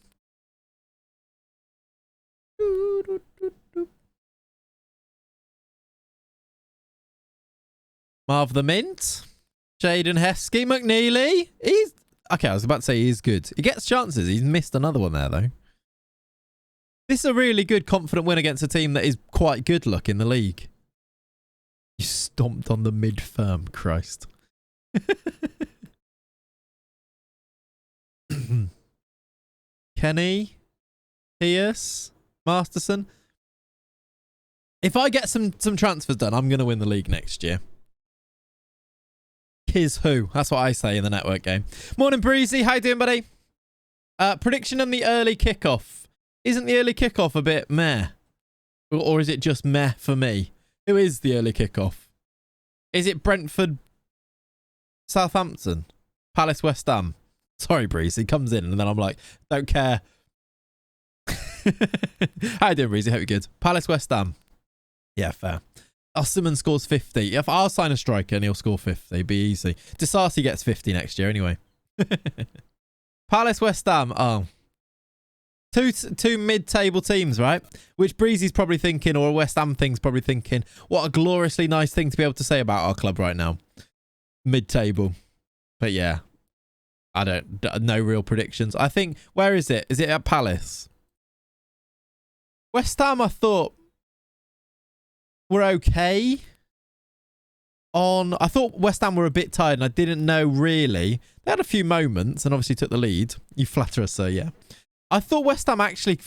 Marv the Mint. Jaden Heskey. McNeely. He's... Okay, I was about to say he's good. He gets chances. He's missed another one there, though. This is a really good, confident win against a team that is quite good luck in the league. You stomped on the mid-firm, Christ. Kenny, Pierce, Masterson. If I get some transfers done, I'm going to win the league next year. Kiz who? That's what I say in the network game. Morning, Breezy. How you doing, buddy? Prediction on the early kickoff. Isn't the early kickoff a bit meh? Or is it just meh for me? Who is the early kickoff? Is it Brentford, Southampton, Palace, West Ham? Sorry, Breezy. He comes in and then I'm like, don't care. How you doing, Breezy? Hope you're good. Palace, West Ham. Yeah, fair. Osterman scores 50. If I'll sign a striker and he'll score 50, it'd be easy. Disasi gets 50 next year anyway. Palace, West Ham. Oh. Two mid-table teams, right? Which Breezy's probably thinking, or West Ham thing's probably thinking, what a gloriously nice thing to be able to say about our club right now. Mid-table. But yeah. No real predictions. I think, where is it? Is it at Palace? West Ham, I thought, were okay. I thought West Ham were a bit tired and I didn't know really. They had a few moments and obviously took the lead. You flatter us, sir, yeah. I thought West Ham actually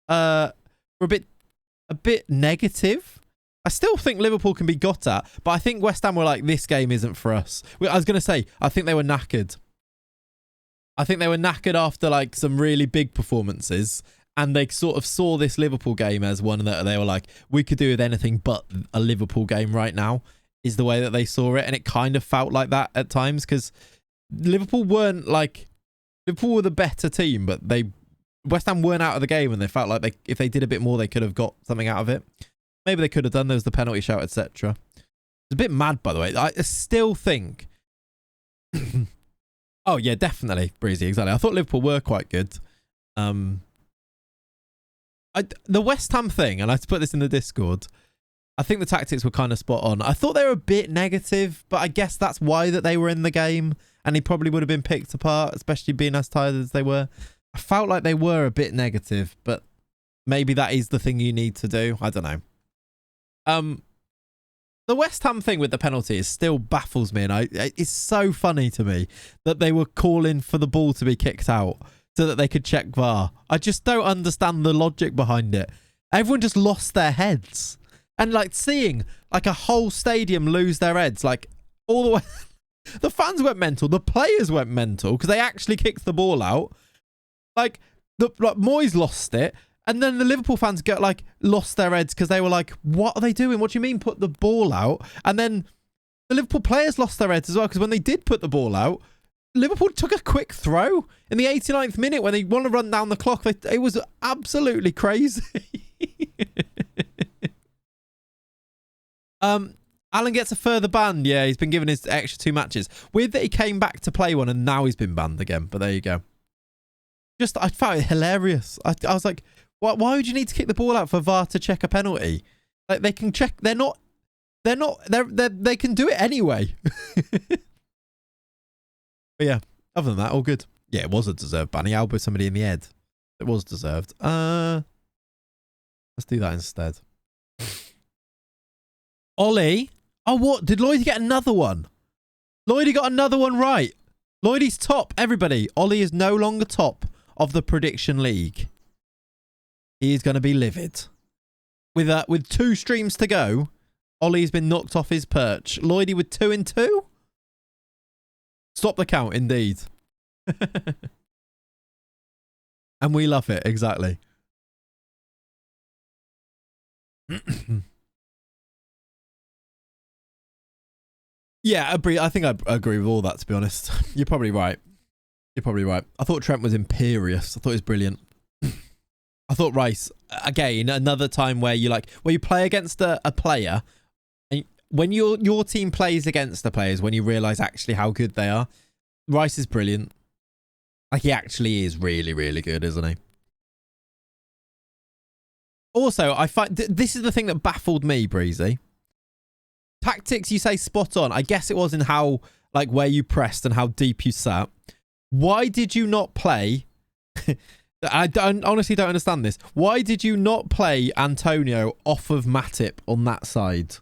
were a bit negative. I still think Liverpool can be got at, but I think West Ham were like, this game isn't for us. I was going to say, I think they were knackered. I think they were knackered after like some really big performances, and they sort of saw this Liverpool game as one that they were like, we could do with anything but a Liverpool game right now. is the way that they saw it. And it kind of felt like that at times because Liverpool were the better team, but West Ham weren't out of the game, and they felt like if they did a bit more, they could have got something out of it. Maybe they could have done. There was the penalty shout, etc. It's a bit mad, by the way. I still think... Oh, yeah, definitely, Breezy, exactly. I thought Liverpool were quite good. The West Ham thing, and I put this in the Discord, I think the tactics were kind of spot on. I thought they were a bit negative, but I guess that's why that they were in the game, and he probably would have been picked apart, especially being as tired as they were. I felt like they were a bit negative, but maybe that is the thing you need to do. I don't know. The West Ham thing with the penalty still baffles me, and it's so funny to me that they were calling for the ball to be kicked out so that they could check VAR. I just don't understand the logic behind it. Everyone just lost their heads. And like seeing like a whole stadium lose their heads, like all the way. The fans went mental. The players went mental because they actually kicked the ball out. Like Moyes lost it. And then the Liverpool fans lost their heads because they were like, what are they doing? What do you mean put the ball out? And then the Liverpool players lost their heads as well because when they did put the ball out, Liverpool took a quick throw in the 89th minute when they want to run down the clock. It was absolutely crazy. Alan gets a further ban. Yeah, he's been given his extra 2 matches. Weird that he came back to play one and now he's been banned again. But there you go. I found it hilarious. I was like, why would you need to kick the ball out for VAR to check a penalty? Like they can check. They can do it anyway. But yeah, other than that, all good. Yeah, it was a deserved ban. He elbowed somebody in the head. It was deserved. Let's do that instead. Ollie. Oh, what? Did Lloyd get another one? Lloyd got another one right. Lloydie's top. Everybody. Ollie is no longer top of the prediction league. He is going to be livid. With 2 streams to go, Ollie's been knocked off his perch. Lloydie with 2 and 2? Stop the count, indeed. And we love it, exactly. Yeah, I think I agree with all that, to be honest. You're probably right. You're probably right. I thought Trent was imperious. I thought he was brilliant. I thought Rice, again, another time where you play against a player, and when your team plays against the players, when you realise actually how good they are, Rice is brilliant. Like, he actually is really, really good, isn't he? Also, I find this is the thing that baffled me, Breezy. Tactics, you say spot on. I guess it was in how, where you pressed and how deep you sat. Why did you not play... I honestly don't understand this. Why did you not play Antonio off of Matip on that side?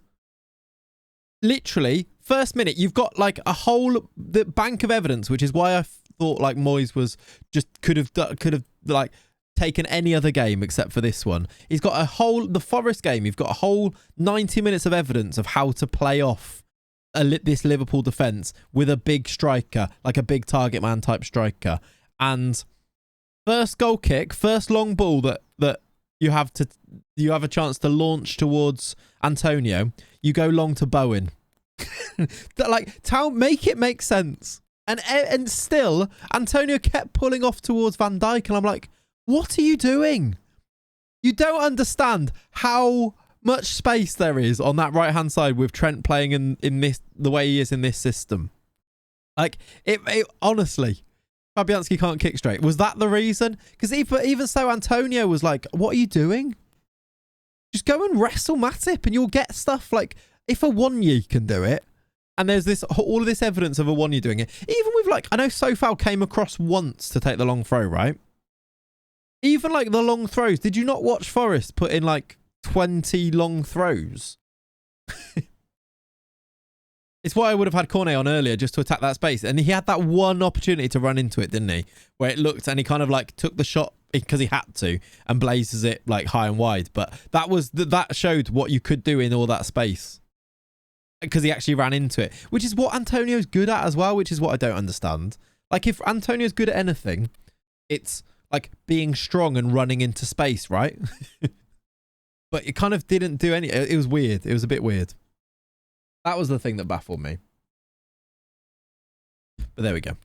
Literally, first minute, you've got the bank of evidence, which is why I thought Moyes was could have taken any other game except for this one. He's got the Forest game. You've got a whole 90 minutes of evidence of how to play off this Liverpool defence with a big striker, like a big target man type striker. And first goal kick, first long ball that you have a chance to launch towards Antonio, you go long to Bowen. Make it make sense. And still, Antonio kept pulling off towards Van Dijk, and I'm like, what are you doing? You don't understand how much space there is on that right-hand side with Trent playing in this the way he is in this system. Honestly, Fabianski can't kick straight. Was that the reason? Because even so, Antonio was like, what are you doing? Just go and wrestle Matip and you'll get stuff if a Wonyi can do it, and there's all of this evidence of a Wonyi doing it. Even with I know Sofal came across once to take the long throw, right? Even the long throws. Did you not watch Forrest put in 20 long throws? It's why I would have had Cornet on earlier, just to attack that space. And he had that one opportunity to run into it, didn't he? Where it looked and he kind of took the shot because he had to and blazes it high and wide. But that showed what you could do in all that space. Because he actually ran into it, which is what Antonio's good at as well, which is what I don't understand. If Antonio's good at anything, it's being strong and running into space, right? But it kind of didn't do any. It was weird. It was a bit weird. That was the thing that baffled me. But there we go.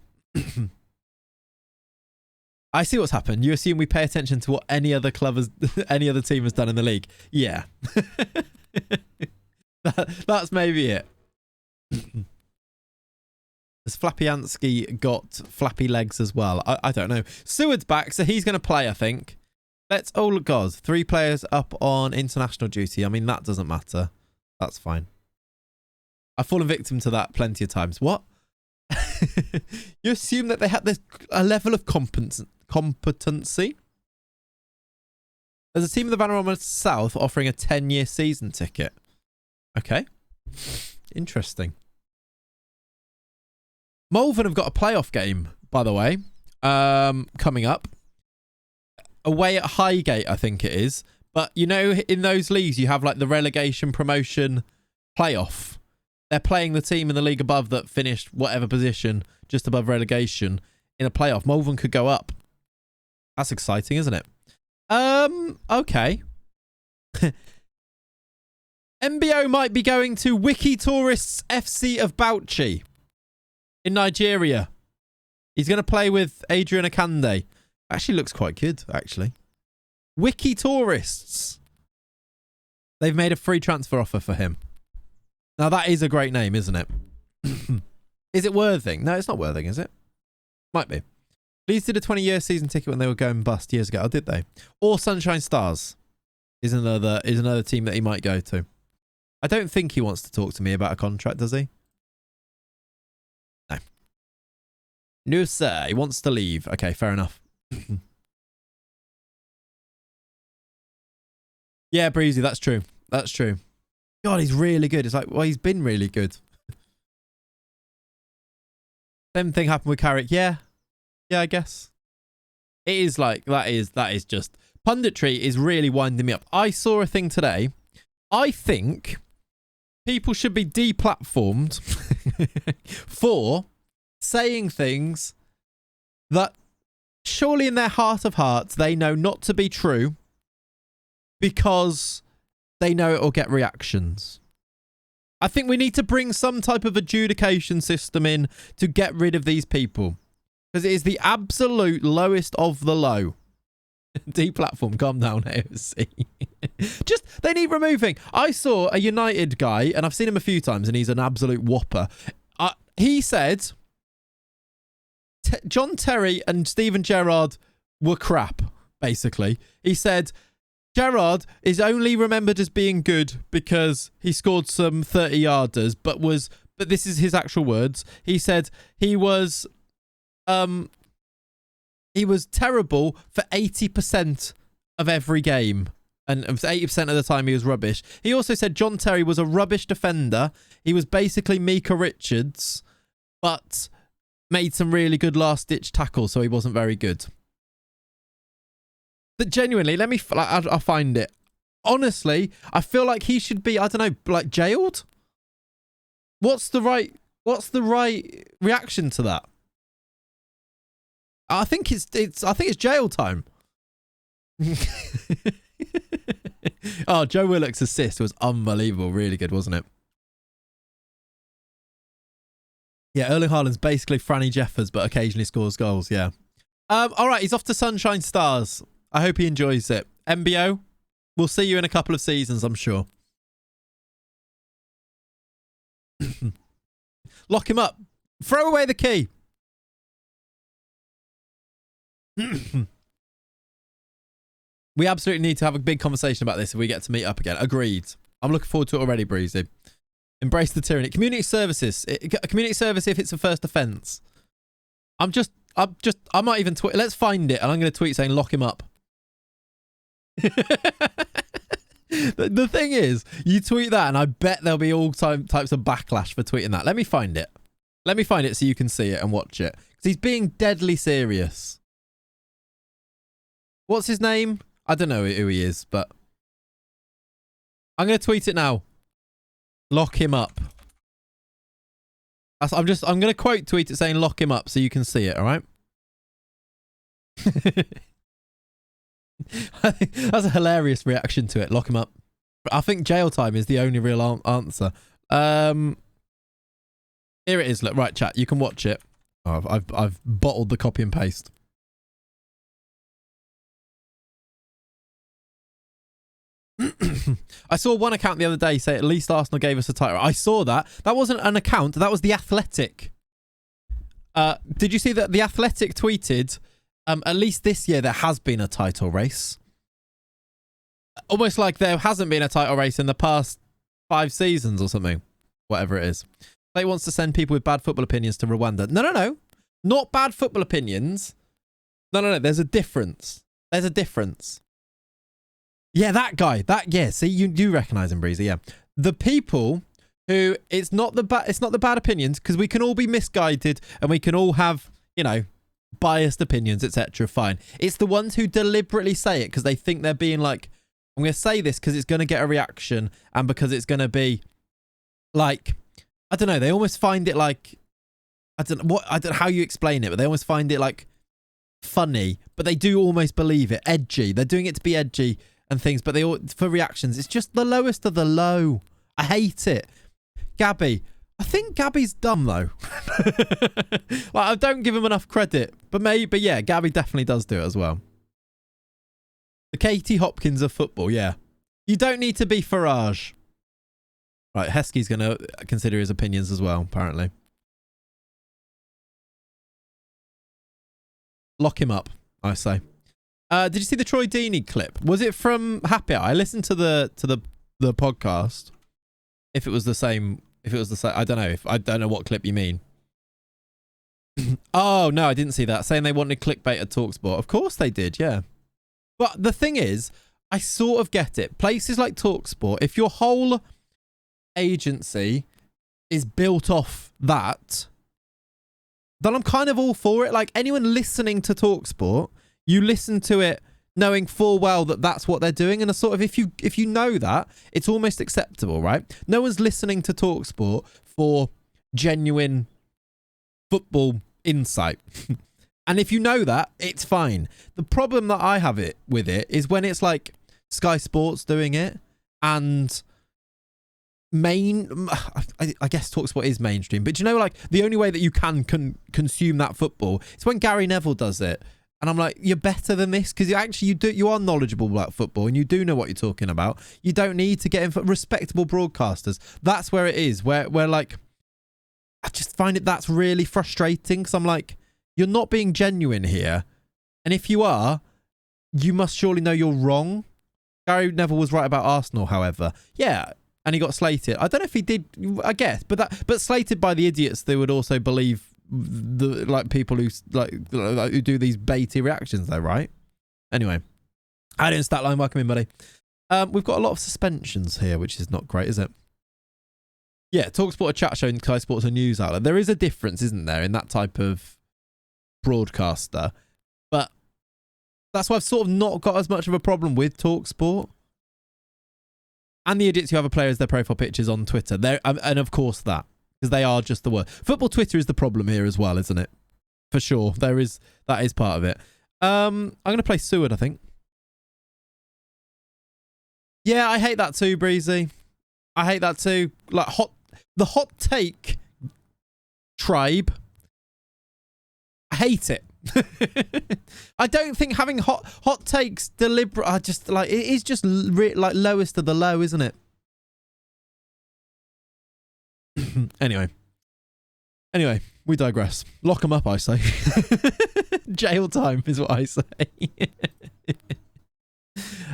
I see what's happened. You assume we pay attention to what any other team has done in the league. Yeah. That's maybe it. Has Flappyansky got flappy legs as well? I don't know. Seward's back, so he's going to play, I think. Let's... Oh, God. 3 players up on international duty. I mean, that doesn't matter. That's fine. I've fallen victim to that plenty of times. What? You assume that they had a level of competency? There's a team of the Vanarama South offering a 10-year season ticket. Okay. Interesting. Malvern have got a playoff game, by the way, coming up. Away at Highgate, I think it is. But, you know, in those leagues, you have, like, the relegation promotion playoff. They're playing the team in the league above that finished whatever position just above relegation in a playoff. Malvern could go up. That's exciting, isn't it? Okay. MBO might be going to Wiki Tourists FC of Bauchi in Nigeria. He's going to play with Adrian Akande. Actually looks quite good, actually. Wiki Tourists. They've made a free transfer offer for him. Now, that is a great name, isn't it? Is it Worthing? No, it's not Worthing, is it? Might be. Leeds did a 20-year season ticket when they were going bust years ago. Oh, did they? Or Sunshine Stars is another team that he might go to. I don't think he wants to talk to me about a contract, does he? No. No, sir. He wants to leave. Okay, fair enough. Yeah, Breezy, that's true. That's true. God, he's really good. It's like, well, he's been really good. Same thing happened with Carrick. Yeah. Yeah, I guess. It is like, that is just... Punditry is really winding me up. I saw a thing today. I think people should be deplatformed for saying things that surely in their heart of hearts they know not to be true because they know it will get reactions. I think we need to bring some type of adjudication system in to get rid of these people. Because it is the absolute lowest of the low. Deplatform, calm down, AOC. Just, they need removing. I saw a United guy, and I've seen him a few times, and he's an absolute whopper. He said John Terry and Steven Gerrard were crap, basically. He said Gerrard is only remembered as being good because he scored some 30-yarders, but this is his actual words. He said he was terrible for 80% of every game. And 80% of the time he was rubbish. He also said John Terry was a rubbish defender. He was basically Mika Richards, but made some really good last-ditch tackles, so he wasn't very good. But genuinely, I'll find it. Honestly, I feel like he should be, I don't know, like jailed? What's the right reaction to that? I think it's jail time. Oh, Joe Willock's assist was unbelievable. Really good, wasn't it? Yeah, Erling Haaland's basically Franny Jeffers, but occasionally scores goals. Yeah. All right, he's off to Sunshine Stars. I hope he enjoys it. MBO, we'll see you in a couple of seasons, I'm sure. Lock him up. Throw away the key. We absolutely need to have a big conversation about this if we get to meet up again. Agreed. I'm looking forward to it already, Breezy. Embrace the tyranny. Community services. Community service if it's a first offence. I might even tweet. Let's find it, and I'm going to tweet saying lock him up. The thing is, you tweet that, and I bet there'll be all types of backlash for tweeting that. Let me find it. Let me find it so you can see it and watch it. Because he's being deadly serious. What's his name? I don't know who he is, but I'm going to tweet it now. Lock him up. I'm going to quote tweet it saying lock him up so you can see it, all right? I think that's a hilarious reaction to it. Lock him up. I think jail time is the only real answer. Here it is. Look, right, chat. You can watch it. Oh, I've bottled the copy and paste. I saw one account the other day say at least Arsenal gave us a title. I saw that. That wasn't an account. That was The Athletic. Did you see that The Athletic tweeted, at least this year there has been a title race. Almost like there hasn't been a title race in the past 5 seasons or something. Whatever it is. They wants to send people with bad football opinions to Rwanda. No. Not bad football opinions. No. There's a difference. There's a difference. Yeah, that guy. Yeah, see, you do recognise him, Breezy, yeah. The people who, it's not the bad opinions, because we can all be misguided and we can all have, you know, biased opinions, etc. Fine. It's the ones who deliberately say it because they think they're being like, I'm going to say this because it's going to get a reaction and because it's going to be like, I don't know, they almost find it like, I don't know how you explain it, but they almost find it like funny, but they do almost believe it. Edgy. They're doing it to be edgy and things, but they all, for reactions, it's just the lowest of the low. I hate it. Gabby. I think Gabby's dumb though. Like, I don't give him enough credit, but yeah, Gabby definitely does do it as well. The Katie Hopkins of football, yeah. You don't need to be Farage. Right, Heskey's going to consider his opinions as well, apparently. Lock him up, I say. Did you see the Troy Deeney clip? Was it from Happy Hour? I listened to the podcast. If it was the same, I don't know. I don't know what clip you mean. Oh no, I didn't see that. Saying they wanted clickbait at TalkSport. Of course they did, yeah. But the thing is, I sort of get it. Places like TalkSport, if your whole agency is built off that, then I'm kind of all for it. Like, anyone listening to TalkSport, you listen to it knowing full well that that's what they're doing, and a sort of, if you know that, it's almost acceptable, right? No one's listening to TalkSport for genuine football insight. And if you know that, it's fine. The problem that I have with it is when it's like Sky Sports doing it, and I guess TalkSport is mainstream, but you know, like, the only way that you can consume that football is when Gary Neville does it. And I'm like, you're better than this, because you are knowledgeable about football and you do know what you're talking about. You don't need to get in for respectable broadcasters. That's where it is, where like, I just find that's really frustrating, because I'm like, you're not being genuine here. And if you are, you must surely know you're wrong. Gary Neville was right about Arsenal, however. Yeah, and he got slated. I don't know if he did, I guess, but slated by the idiots that would also believe the people who who do these baity reactions though, right? Anyway, I didn't stat line. Welcome in, buddy. We've got a lot of suspensions here, which is not great, is it? Yeah, TalkSport a chat show and Sky Sports a news outlet. There is a difference, isn't there, in that type of broadcaster? But that's why I've sort of not got as much of a problem with TalkSport. And the idiots who have a player as their profile pictures on Twitter. And of course that. Because they are just the word. Football Twitter is the problem here as well, isn't it? For sure. That is part of it. I'm going to play Seward, I think. Yeah, I hate that too, Breezy. I hate that too. Like, the hot take tribe. I hate it. I don't think having hot takes deliberate. I just like, it is just like lowest of the low, isn't it? Anyway, we digress. Lock them up, I say. Jail time is what I say.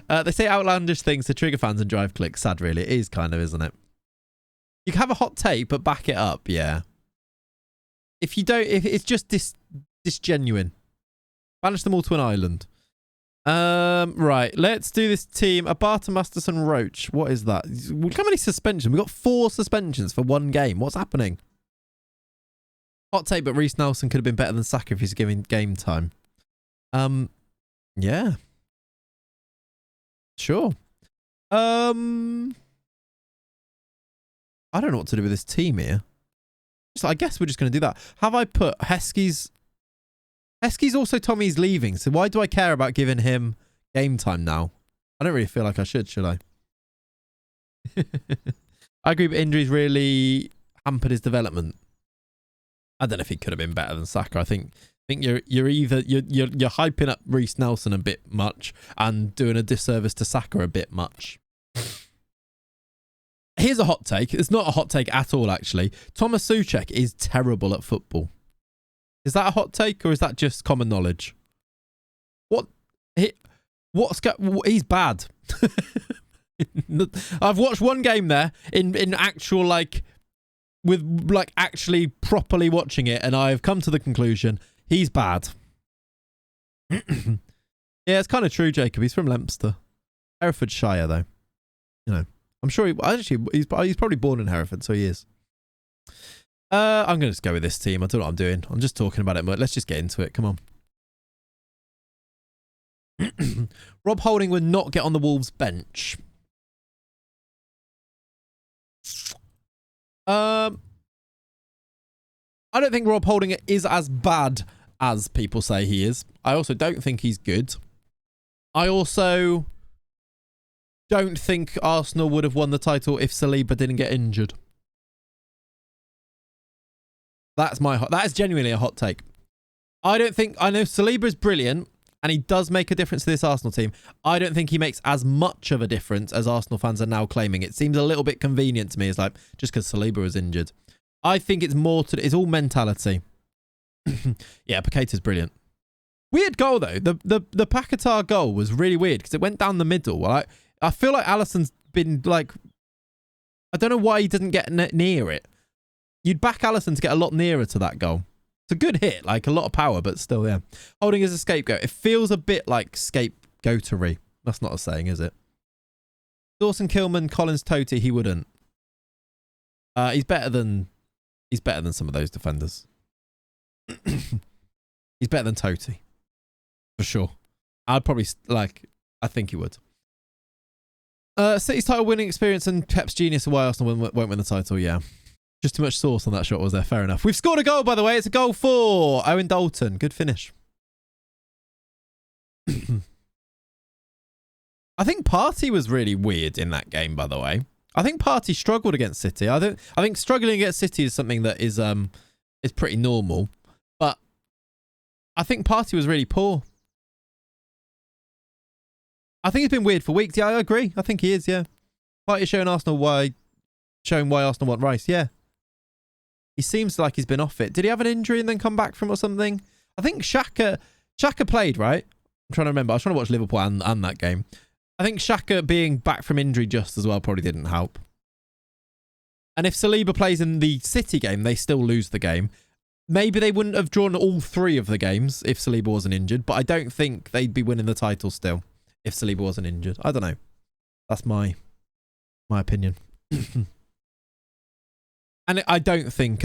They say outlandish things to trigger fans and drive clicks. Sad, really. It is kind of, isn't it? You can have a hot take, but back it up, yeah. If it's just disgenuine. Banish them all to an island. Right, let's do this team. Abata, Masterson, Roach. What is that? Look how many suspensions. We've got 4 suspensions for 1 game. What's happening? Hot take, but Reece Nelson could have been better than Saka if he's given game time. Yeah. Sure. I don't know what to do with this team here. So I guess we're just going to do that. Have I put Heskey's also Tommy's leaving, so why do I care about giving him game time now? I don't really feel like I should I? I agree, but injuries really hampered his development. I don't know if he could have been better than Saka. I think you're hyping up Reece Nelson a bit much and doing a disservice to Saka a bit much. Here's a hot take. It's not a hot take at all, actually. Thomas Souček is terrible at football. Is that a hot take or is that just common knowledge? He's bad. I've watched one game there in actual with actually properly watching it, and I've come to the conclusion he's bad. Yeah, it's kind of true, Jacob. He's from Leominster, Herefordshire, though. You know, I'm sure he's probably born in Hereford, so he is. I'm going to just go with this team. I don't know what I'm doing. I'm just talking about it, but let's just get into it. Come on. Rob Holding would not get on the Wolves bench. I don't think Rob Holding is as bad as people say he is. I also don't think he's good. I also don't think Arsenal would have won the title if Saliba didn't get injured. That is genuinely a hot take. I know Saliba is brilliant and he does make a difference to this Arsenal team. I don't think he makes as much of a difference as Arsenal fans are now claiming. It seems a little bit convenient to me. It's like, just because Saliba was injured. I think it's it's all mentality. Yeah, Paqueta's brilliant. Weird goal, though. The Paquetá goal was really weird because it went down the middle. I feel like Alisson's been I don't know why he didn't get near it. You'd back Alisson to get a lot nearer to that goal. It's a good hit, a lot of power, but still, yeah. Holding as a scapegoat. It feels a bit like scapegoatery. That's not a saying, is it? Dawson, Kilman, Collins, Toty, he wouldn't. He's better than some of those defenders. He's better than Toty. For sure. I'd probably, I think he would. City's title winning experience and Pep's genius of why Arsenal won't win the title, yeah. Just too much sauce on that shot, was there? Fair enough. We've scored a goal, by the way. It's a goal for Owen Dalton. Good finish. I think Partey was really weird in that game, by the way. I think Partey struggled against City. I think struggling against City is something that is pretty normal. But I think Partey was really poor. I think he's been weird for weeks. Yeah, I agree. I think he is, yeah. Partey showing why Arsenal want Rice, yeah. He seems like he's been off it. Did he have an injury and then come back from or something? I think Xhaka played, right? I'm trying to remember. I was trying to watch Liverpool and that game. I think Xhaka being back from injury just as well probably didn't help. And if Saliba plays in the City game, they still lose the game. Maybe they wouldn't have drawn all three of the games if Saliba wasn't injured, but I don't think they'd be winning the title still if Saliba wasn't injured. I don't know. That's my opinion. And I don't think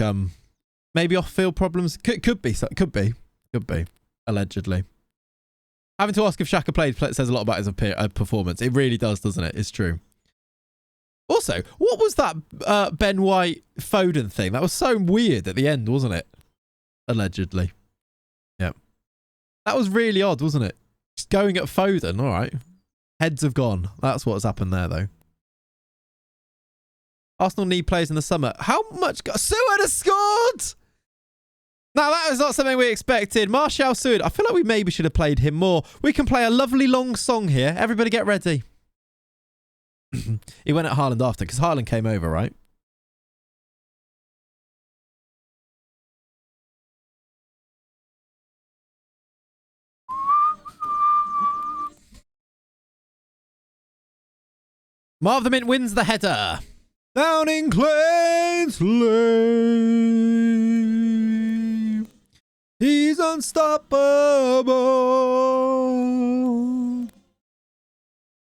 maybe off-field problems could be allegedly. Having to ask if Xhaka played says a lot about his performance. It really does, doesn't it? It's true. Also, what was that Ben White Foden thing? That was so weird at the end, wasn't it? Allegedly. Yeah. That was really odd, wasn't it? Just going at Foden, all right. Heads have gone. That's what's happened there, though. Arsenal need players in the summer. How much? Seward has scored! Now, that was not something we expected. Martial Seward. I feel like we maybe should have played him more. We can play a lovely long song here. Everybody get ready. He went at Haaland after, because Haaland came over, right? Marv the Mint wins the header. Down in Clane's Lane, he's unstoppable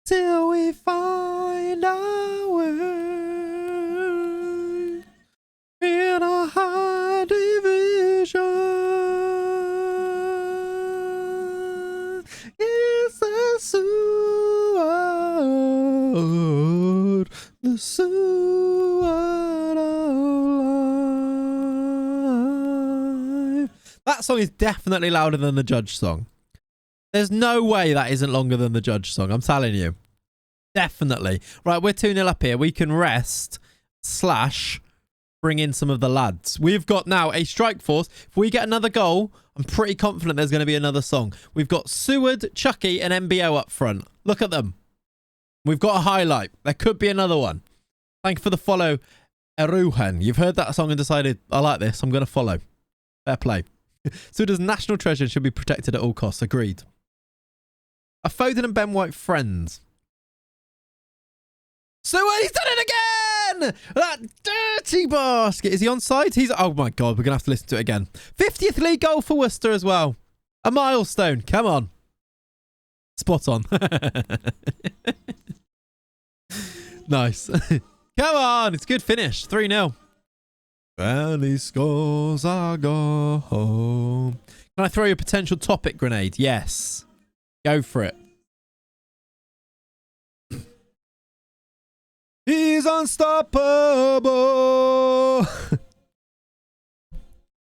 till we find our way in a high division. It's a sword, the sword. That song is definitely louder than the Judge song. There's no way that isn't longer than the Judge song. I'm telling you. Definitely. Right, we're 2-0 up here. We can rest / bring in some of the lads. We've got now a strike force. If we get another goal, I'm pretty confident there's going to be another song. We've got Seward, Chucky, and MBO up front. Look at them. We've got a highlight. There could be another one. Thank you for the follow, Eruhan. You've heard that song and decided, I like this. I'm going to follow. Fair play. Seward's national treasure should be protected at all costs. Agreed. A Foden and Ben White friends. Seward, he's done it again! That dirty basket. Is he onside? He's... Oh my God, we're going to have to listen to it again. 50th league goal for Worcester as well. A milestone. Come on. Spot on. Nice. Come on. It's a good finish. 3-0. When he scores, I go home. Can I throw you a potential topic grenade? Yes. Go for it. He's unstoppable.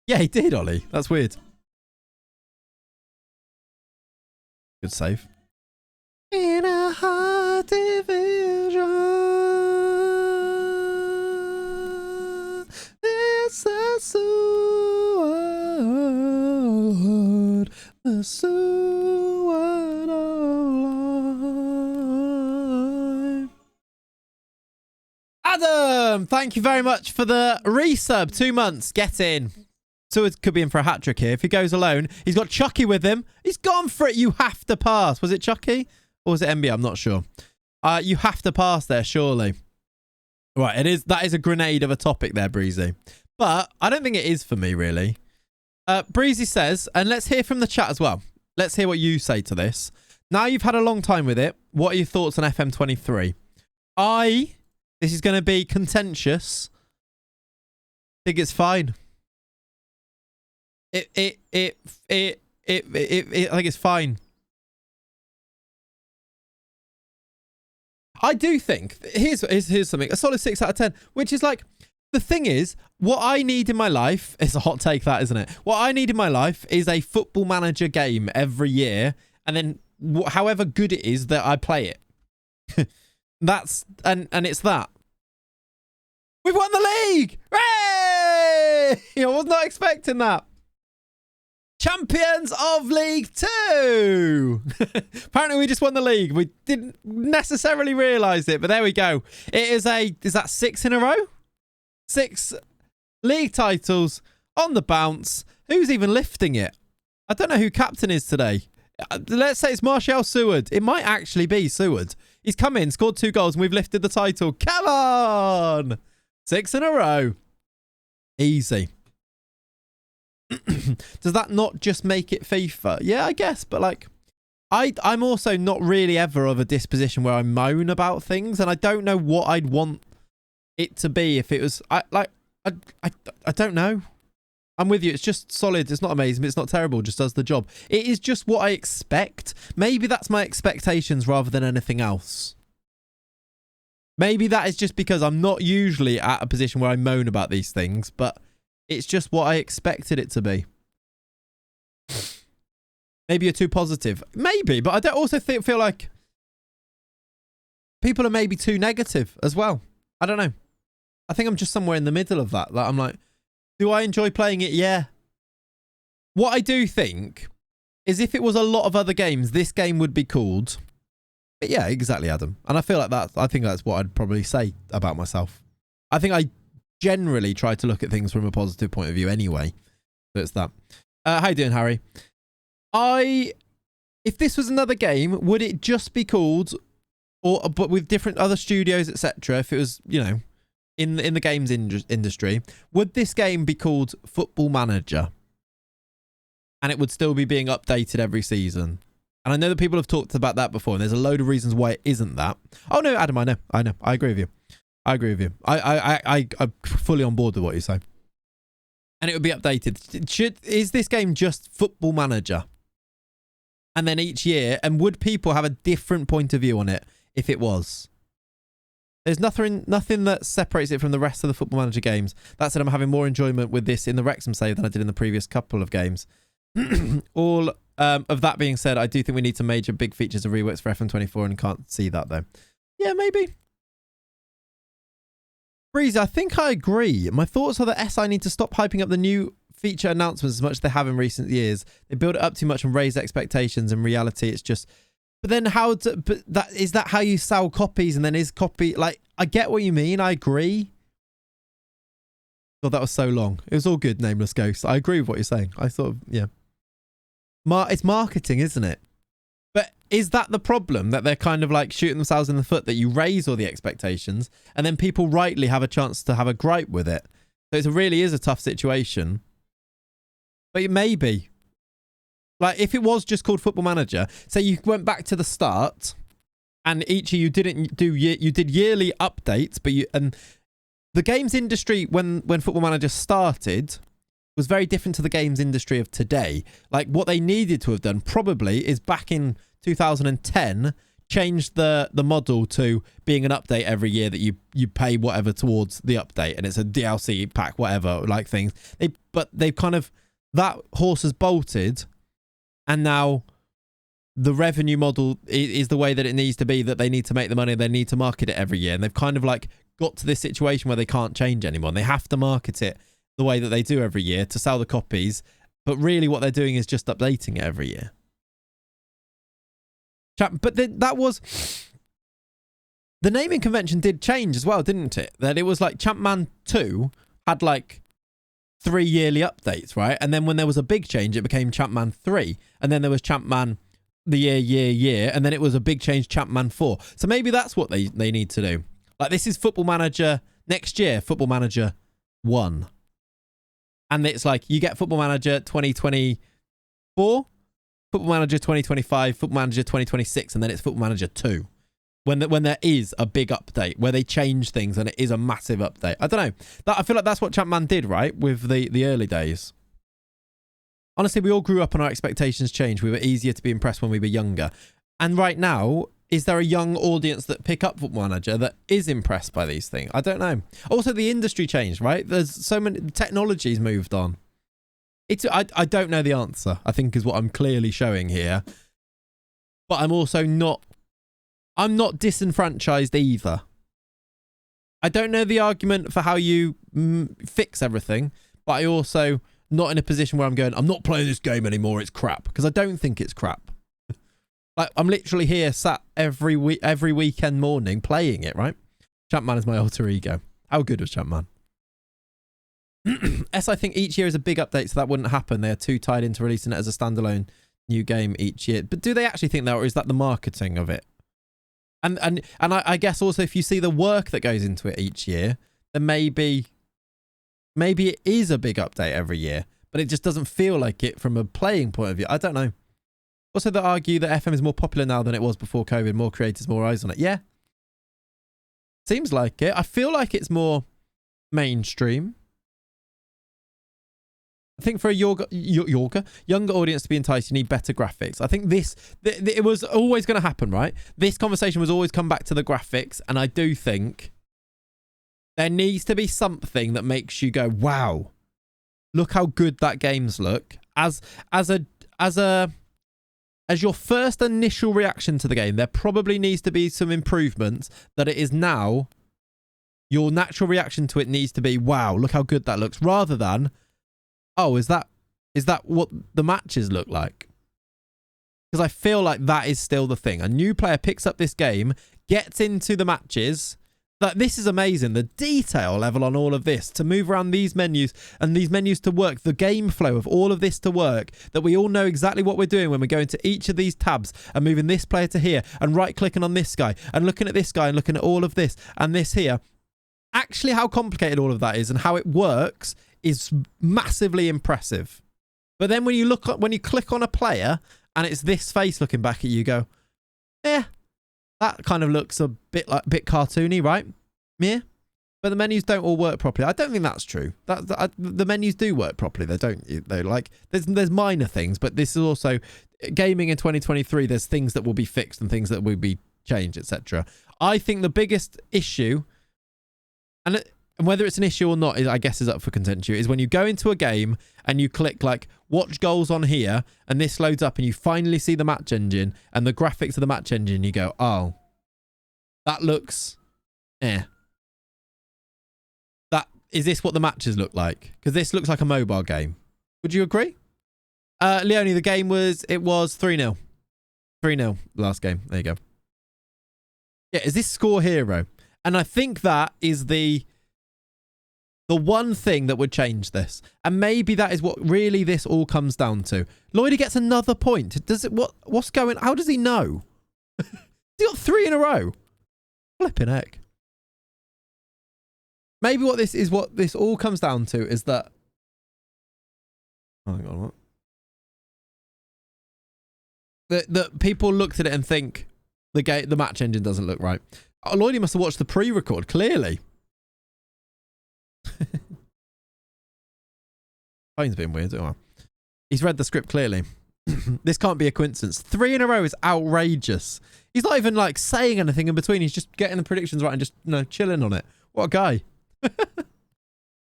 Yeah, he did, Ollie. That's weird. Good save. In a high division, it's a sword, the sword of life. Adam, thank you very much for the resub. 2 months. Get in. So it could be in for a hat-trick here. If he goes alone, he's got Chucky with him. He's gone for it. You have to pass. Was it Chucky? Or was it MB? I'm not sure. You have to pass there, surely. Right, it is. That is a grenade of a topic there, Breezy. But I don't think it is for me, really. Breezy says, and let's hear from the chat as well. Let's hear what you say to this. Now you've had a long time with it. What are your thoughts on FM23? This is going to be contentious. I think it's fine. I think it's fine. I do think here's something, a solid 6 out of 10, which is like, the thing is, what I need in my life, it's a hot take that, isn't it? What I need in my life is a Football Manager game every year, and then however good it is that I play it. That's and it's that. We've won the league! Hooray! I was not expecting that. Champions of League 2! Apparently we just won the league. We didn't necessarily realise it, but there we go. It is that 6 in a row? 6 league titles on the bounce. Who's even lifting it? I don't know who captain is today. Let's say it's Martial Seward. It might actually be Seward. He's come in, scored 2 goals, and we've lifted the title. Come on! 6 in a row. Easy. Does that not just make it FIFA? Yeah, I guess, but like I'm also not really ever of a disposition where I moan about things, and I don't know what I'd want it to be if it was I don't know. I'm with you. It's just solid. It's not amazing, but it's not terrible. It just does the job. It is just what I expect. Maybe that's my expectations rather than anything else. Maybe that is just because I'm not usually at a position where I moan about these things, but it's just what I expected it to be. Maybe you're too positive. Maybe, but I don't also feel like people are maybe too negative as well. I don't know. I think I'm just somewhere in the middle of that. Like, I'm like, do I enjoy playing it? Yeah. What I do think is if it was a lot of other games, this game would be called... But yeah, exactly, Adam. And I feel like that. I think that's what I'd probably say about myself. I think I generally try to look at things from a positive point of view anyway. So it's that. How you doing, Harry? If this was another game, would it just be called, but with different other studios, etc.? If it was, you know, in the games industry, would this game be called Football Manager? And it would still be being updated every season. And I know that people have talked about that before, and there's a load of reasons why it isn't that. Oh no, Adam, I know. I agree with you. I'm fully on board with what you say. And it would be updated. Is this game just Football Manager? And then each year, and would people have a different point of view on it if it was? There's nothing that separates it from the rest of the Football Manager games. That said, I'm having more enjoyment with this in the Wrexham save than I did in the previous couple of games. All of that being said, I do think we need some major big features and reworks for FM24 and can't see that though. Yeah, maybe. Breezy, I think I agree. My thoughts are that SI need to stop hyping up the new feature announcements as much as they have in recent years. They build it up too much and raise expectations. In reality, it's just... But then is that how you sell copies? And then is copy... Like, I get what you mean. I agree. God, that was so long. It was all good, Nameless Ghost. I agree with what you're saying. I thought, yeah. It's marketing, isn't it? But is that the problem? That they're kind of like shooting themselves in the foot, that you raise all the expectations and then people rightly have a chance to have a gripe with it. So it really is a tough situation. But it may be. Like if it was just called Football Manager, say you went back to the start and each of you didn't do, you did yearly updates, but and the games industry when Football Manager started was very different to the games industry of today. Like what they needed to have done probably is back in 2010 changed the model to being an update every year that you pay whatever towards the update and it's a DLC pack, whatever, like things. But they've kind of, that horse has bolted and now the revenue model is the way that it needs to be, that they need to make the money, they need to market it every year. And they've kind of like got to this situation where they can't change anymore. And they have to market it the way that they do every year to sell the copies, but really what they're doing is just updating it every year. But then that was... The naming convention did change as well, didn't it? That it was like Champman 2 had like 3 yearly updates, right? And then when there was a big change, it became Champman 3. And then there was Champman the year. And then it was a big change, Champman 4. So maybe that's what they need to do. Like this is Football Manager next year, Football Manager 1. And it's like, you get Football Manager 2024, Football Manager 2025, Football Manager 2026, and then it's Football Manager 2. When there is a big update, where they change things and it is a massive update. I don't know. I feel like that's what Champman did, right? With the early days. Honestly, we all grew up and our expectations changed. We were easier to be impressed when we were younger. And right now, is there a young audience that pick up Football Manager that is impressed by these things? I don't know. Also, the industry changed, right? There's so many technologies moved on. I don't know the answer, I think is what I'm clearly showing here. But I'm also not disenfranchised either. I don't know the argument for how you fix everything, but I also not in a position where I'm going, I'm not playing this game anymore, it's crap. Because I don't think it's crap. Like, I'm literally here sat every weekend morning playing it, right? Champman is my alter ego. How good was Champman? I think each year is a big update, so that wouldn't happen. They are too tied into releasing it as a standalone new game each year. But do they actually think that, or is that the marketing of it? And I guess also if you see the work that goes into it each year, then maybe it is a big update every year, but it just doesn't feel like it from a playing point of view. I don't know. Also, they argue that FM is more popular now than it was before COVID. More creators, more eyes on it. Yeah. Seems like it. I feel like it's more mainstream. I think for a younger audience to be enticed, you need better graphics. I think it was always going to happen, right? This conversation was always come back to the graphics. And I do think there needs to be something that makes you go, wow, look how good that game's look. As your first initial reaction to the game, there probably needs to be some improvements that it is now. Your natural reaction to it needs to be, wow, look how good that looks, rather than, oh, is that what the matches look like? Because I feel like that is still the thing. A new player picks up this game, gets into the matches. Like, this is amazing. The detail level on all of this, to move around these menus and these menus to work, the game flow of all of this to work, that we all know exactly what we're doing when we go into each of these tabs and moving this player to here and right clicking on this guy and looking at this guy and looking at all of this and this here. Actually, how complicated all of that is and how it works is massively impressive. But then when you click on a player and it's this face looking back at you, go, that kind of looks a bit cartoony, right? Yeah. But the menus don't all work properly. I don't think that's true. The menus do work properly. They don't. Though. Like there's minor things, but this is also gaming in 2023. There's things that will be fixed and things that will be changed, etc. I think the biggest issue, and whether it's an issue or not, I guess is up for contention, is when you go into a game and you click like watch goals on here and this loads up and you finally see the match engine and the graphics of the match engine, you go, oh, that looks is this what the matches look like? Because this looks like a mobile game. Would you agree? Leonie, the game was 3-0. 3-0 last game. There you go. Yeah, is this score hero? And I think that is the one thing that would change this. And maybe that is what really this all comes down to. Lloydie gets another point. Does it what's going how does he know? He got 3 in a row. Flipping heck. Maybe what this all comes down to is that hang on, what? That people looked at it and think the match engine doesn't look right. Oh, Lloydie must have watched the pre-record, clearly. Phone's been weird. Oh, he's read the script clearly. This can't be a coincidence. 3 in a row is outrageous. He's not even like saying anything in between. He's just getting the predictions right and just chilling on it. What a guy.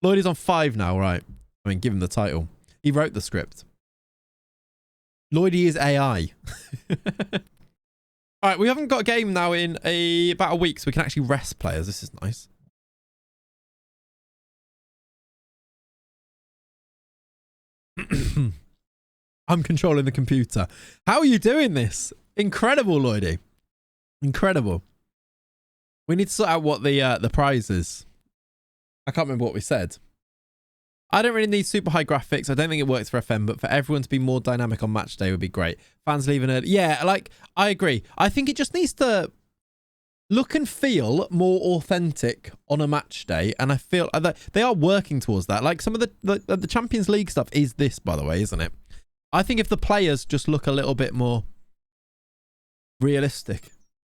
Lloydie's on 5 now, right? I mean, give him the title. He wrote the script. Lloydie is AI. All right, we haven't got a game now in about a week, so we can actually rest players. This is nice. I'm controlling the computer. How are you doing this? Incredible, Lloydie. Incredible. We need to sort out what the prize is. I can't remember what we said. I don't really need super high graphics. I don't think it works for FM, but for everyone to be more dynamic on match day would be great. Fans leaving early. Yeah, like, I agree. I think it just needs to look and feel more authentic on a match day. And I feel that they are working towards that. Like some of the Champions League stuff is this, by the way, isn't it? I think if the players just look a little bit more realistic.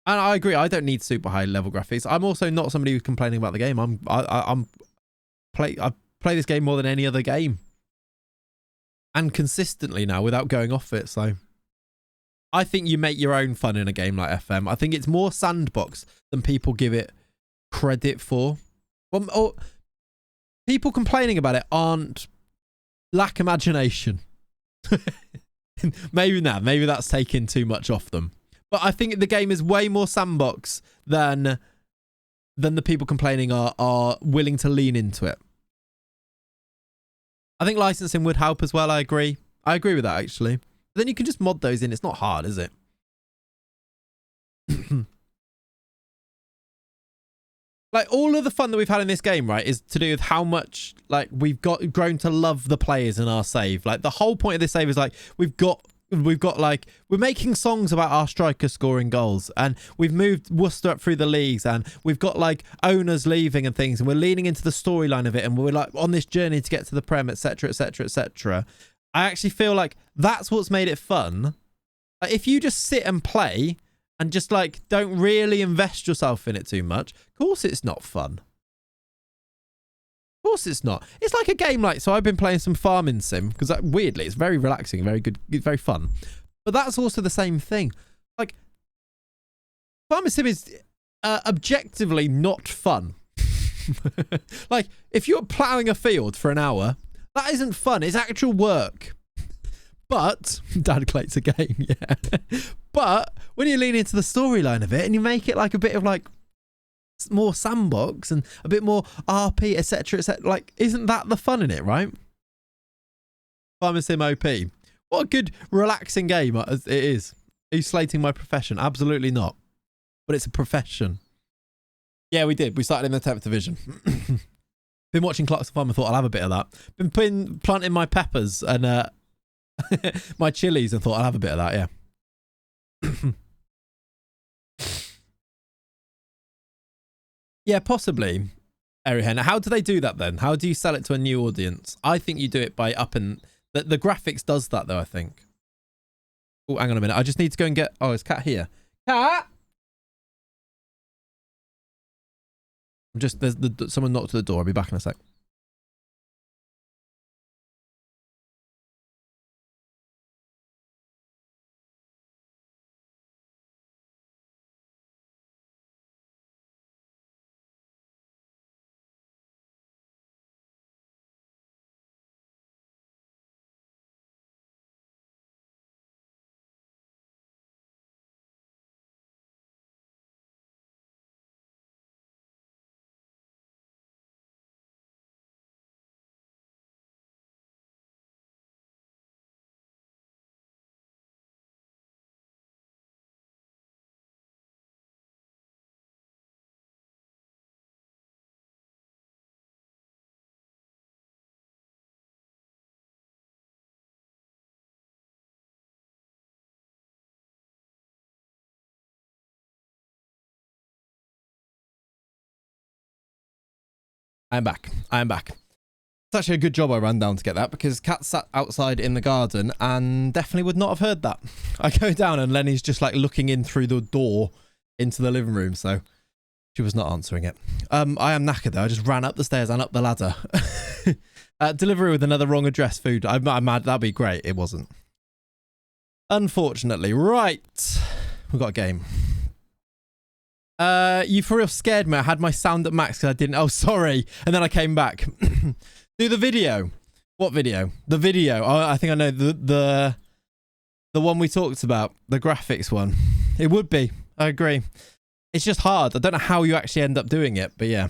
And I agree. I don't need super high level graphics. I'm also not somebody who's complaining about the game. I play this game more than any other game. And consistently now without going off it. So I think you make your own fun in a game like FM. I think it's more sandbox than people give it credit for. Well, or people complaining about it aren't lack imagination. Maybe that's taking too much off them. But I think the game is way more sandbox than the people complaining are willing to lean into it. I think licensing would help as well. I agree with that, actually. But then you can just mod those in. It's not hard, is it? Like, all of the fun that we've had in this game, right, is to do with how much, like, we've grown to love the players in our save. Like, the whole point of this save is, like, we've got like, we're making songs about our strikers scoring goals, and we've moved Worcester up through the leagues, and we've got like owners leaving and things, and we're leaning into the storyline of it, and we're like on this journey to get to the Prem, etc, etc, etc. I actually feel like that's what's made it fun. Like, if you just sit and play and just like don't really invest yourself in it too much, of course it's not fun. Of course it's not. It's like a game like, so I've been playing some farming sim because weirdly it's very relaxing, very good, very fun. But that's also the same thing. Like, farming sim is objectively not fun. Like, if you're plowing a field for an hour, that isn't fun. It's actual work. But Dad clates a game, yeah. But when you lean into the storyline of it and you make it like a bit of like more sandbox and a bit more RP, etc, etc, like, isn't that the fun in it, right? Farming Sim OP. What a good relaxing game it is. Are you slating my profession? Absolutely not. But it's a profession. Yeah, we did. We started in the 10th division. Been watching Clarkson Farm and thought I'll have a bit of that. Been planting my peppers and my chilies and thought I'll have a bit of that, yeah. Yeah, possibly. Arihen. How do they do that then? How do you sell it to a new audience? I think you do it by upping... The graphics does that though, I think. Oh, hang on a minute. I just need to go and get... Oh, is Cat here? Cat! There's someone knocked at the door. I'll be back in a sec. I'm back. I am back. It's actually a good job I ran down to get that because Kat sat outside in the garden and definitely would not have heard that. I go down and Lenny's just like looking in through the door into the living room, so she was not answering it. I am knackered though. I just ran up the stairs and up the ladder. Delivery with another wrong address food. I'm mad. That'd be great. It wasn't. Unfortunately. Right. We've got a game. You for real scared me. I had my sound at max because I didn't. Oh, sorry. And then I came back. Do the video. What video? The video. Oh, I think I know the one we talked about. The graphics one. It would be. I agree. It's just hard. I don't know how you actually end up doing it, but yeah.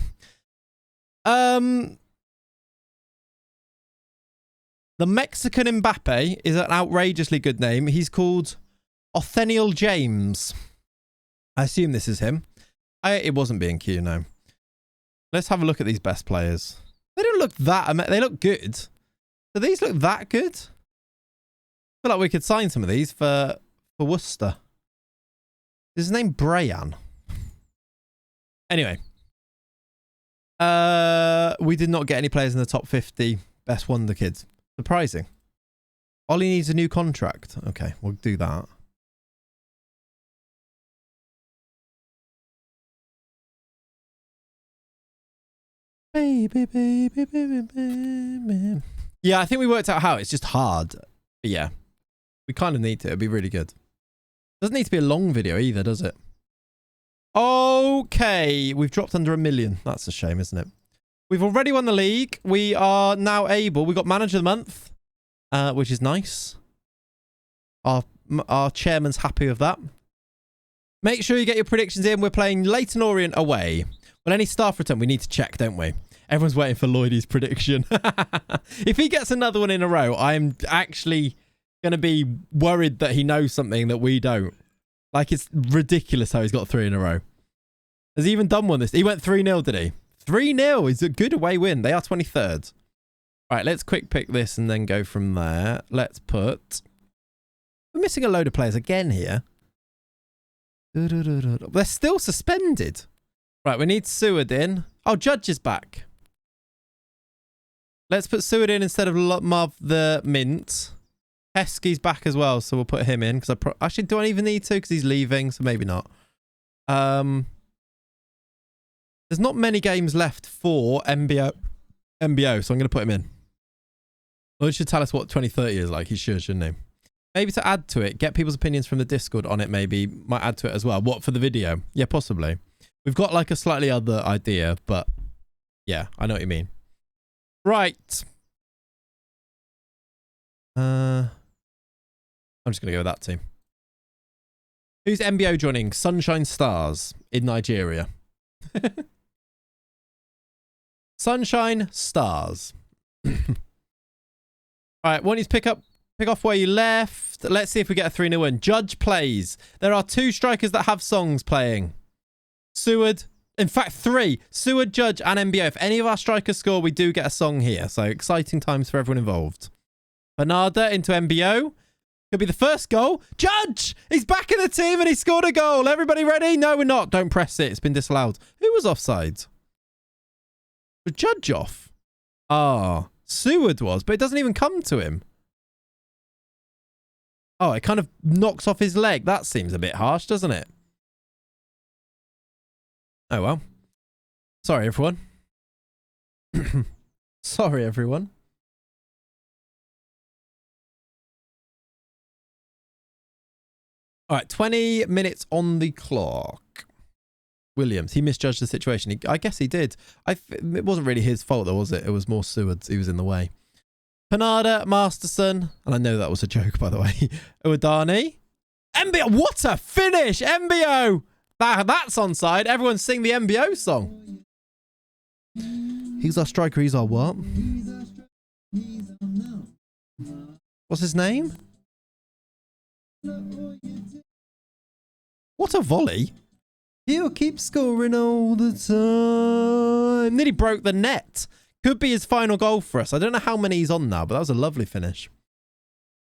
The Mexican Mbappe is an outrageously good name. He's called Othniel James. I assume this is him. It wasn't B&Q, no. Let's have a look at these best players. They don't look that... They look good. Do these look that good? I feel like we could sign some of these for Worcester. Is his name Brian? Anyway. We did not get any players in the top 50 best wonder kids. Surprising. Ollie needs a new contract. Okay, we'll do that. Baby, baby, baby, baby. Yeah, I think we worked out how. It's just hard. But yeah, we kind of need to. It'd be really good. Doesn't need to be a long video either, does it? Okay, we've dropped under 1 million. That's a shame, isn't it? We've already won the league. We are now able. We got manager of the month, which is nice. Our chairman's happy with that. Make sure you get your predictions in. We're playing Leyton Orient away. Well, any staff return, we need to check, don't we? Everyone's waiting for Lloydie's prediction. If he gets another one in a row, I'm actually going to be worried that he knows something that we don't. Like, it's ridiculous how he's got 3 in a row. Has he even done one this? He went 3-0, did he? 3-0 is a good away win. They are 23rd. All right, let's quick pick this and then go from there. Let's put... We're missing a load of players again here. They're still suspended. Right, we need Seward in. Oh, Judge is back. Let's put Seward in instead of Marv the Mint. Heskey's back as well, so we'll put him in. Because actually, do I even need to? Because he's leaving, so maybe not. There's not many games left for MBO, so I'm going to put him in. Well, he should tell us what 2030 is like. He should, shouldn't he? Maybe to add to it, get people's opinions from the Discord on it, maybe. Might add to it as well. What, for the video? Yeah, possibly. We've got like a slightly other idea, but yeah, I know what you mean. Right. I'm just going to go with that team. Who's MBO joining? Sunshine Stars in Nigeria. Sunshine Stars. All right, want you to pick off where you left. Let's see if we get a 3-0 win. Judge plays. There are 2 strikers that have songs playing. Seward. In fact, 3. Seward, Judge, and MBO. If any of our strikers score, we do get a song here. So exciting times for everyone involved. Bernarda into MBO. Could be the first goal. Judge! He's back in the team and he scored a goal. Everybody ready? No, we're not. Don't press it. It's been disallowed. Who was offside? Was Judge off? Ah, Seward was, but it doesn't even come to him. Oh, it kind of knocks off his leg. That seems a bit harsh, doesn't it? Oh, well. Sorry, everyone. Sorry, everyone. All right, 20 minutes on the clock. Williams, he misjudged the situation. I guess he did. It wasn't really his fault, though, was it? It was more Seward's. He was in the way. Panada, Masterson, and I know that was a joke, by the way. Uwadani. MBO, what a finish! MBO! That's onside. Everyone sing the MBO song. He's our striker, he's our what? What's his name? What a volley. He'll keep scoring all the time. Nearly broke the net. Could be his final goal for us. I don't know how many he's on now, but that was a lovely finish.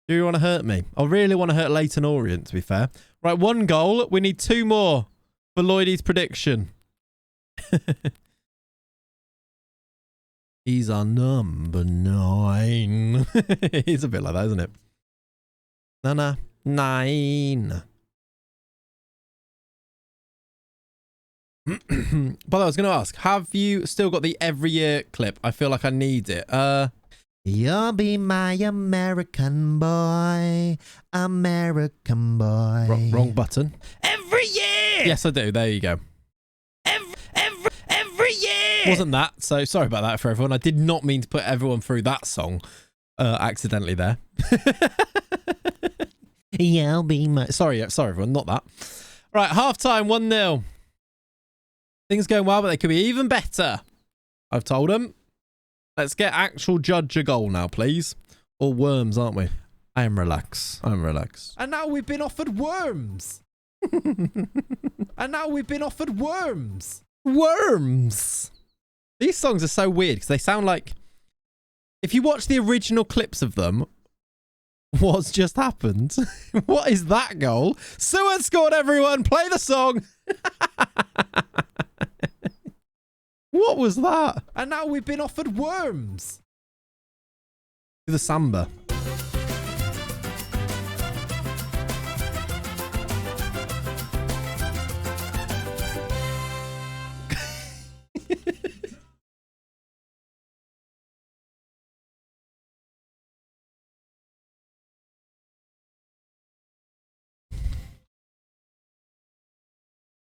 Do you want to hurt me? I really want to hurt Leyton Orient, to be fair. Right, 1 goal. We need 2 more for Lloydie's prediction. He's our number 9. He's a bit like that, isn't it? No, 9. By the way, I was going to ask, have you still got the every year clip? I feel like I need it. You'll be my American boy. American boy. Wrong button. Every year! Yes, I do. There you go. Every year! Wasn't that? So sorry about that for everyone. I did not mean to put everyone through that song accidentally there. You'll be my... Sorry, everyone. Not that. Right, half-time, 1-0. Things going well, but they could be even better. I've told them. Let's get actual judge a goal now, please. Or worms, aren't we? I am relaxed. I'm relaxed. And now we've been offered worms. And now we've been offered worms. Worms. These songs are so weird because they sound like... If you watch the original clips of them, what's just happened? What is that goal? Seward scored, everyone. Play the song. What was that? And now we've been offered worms. The samba.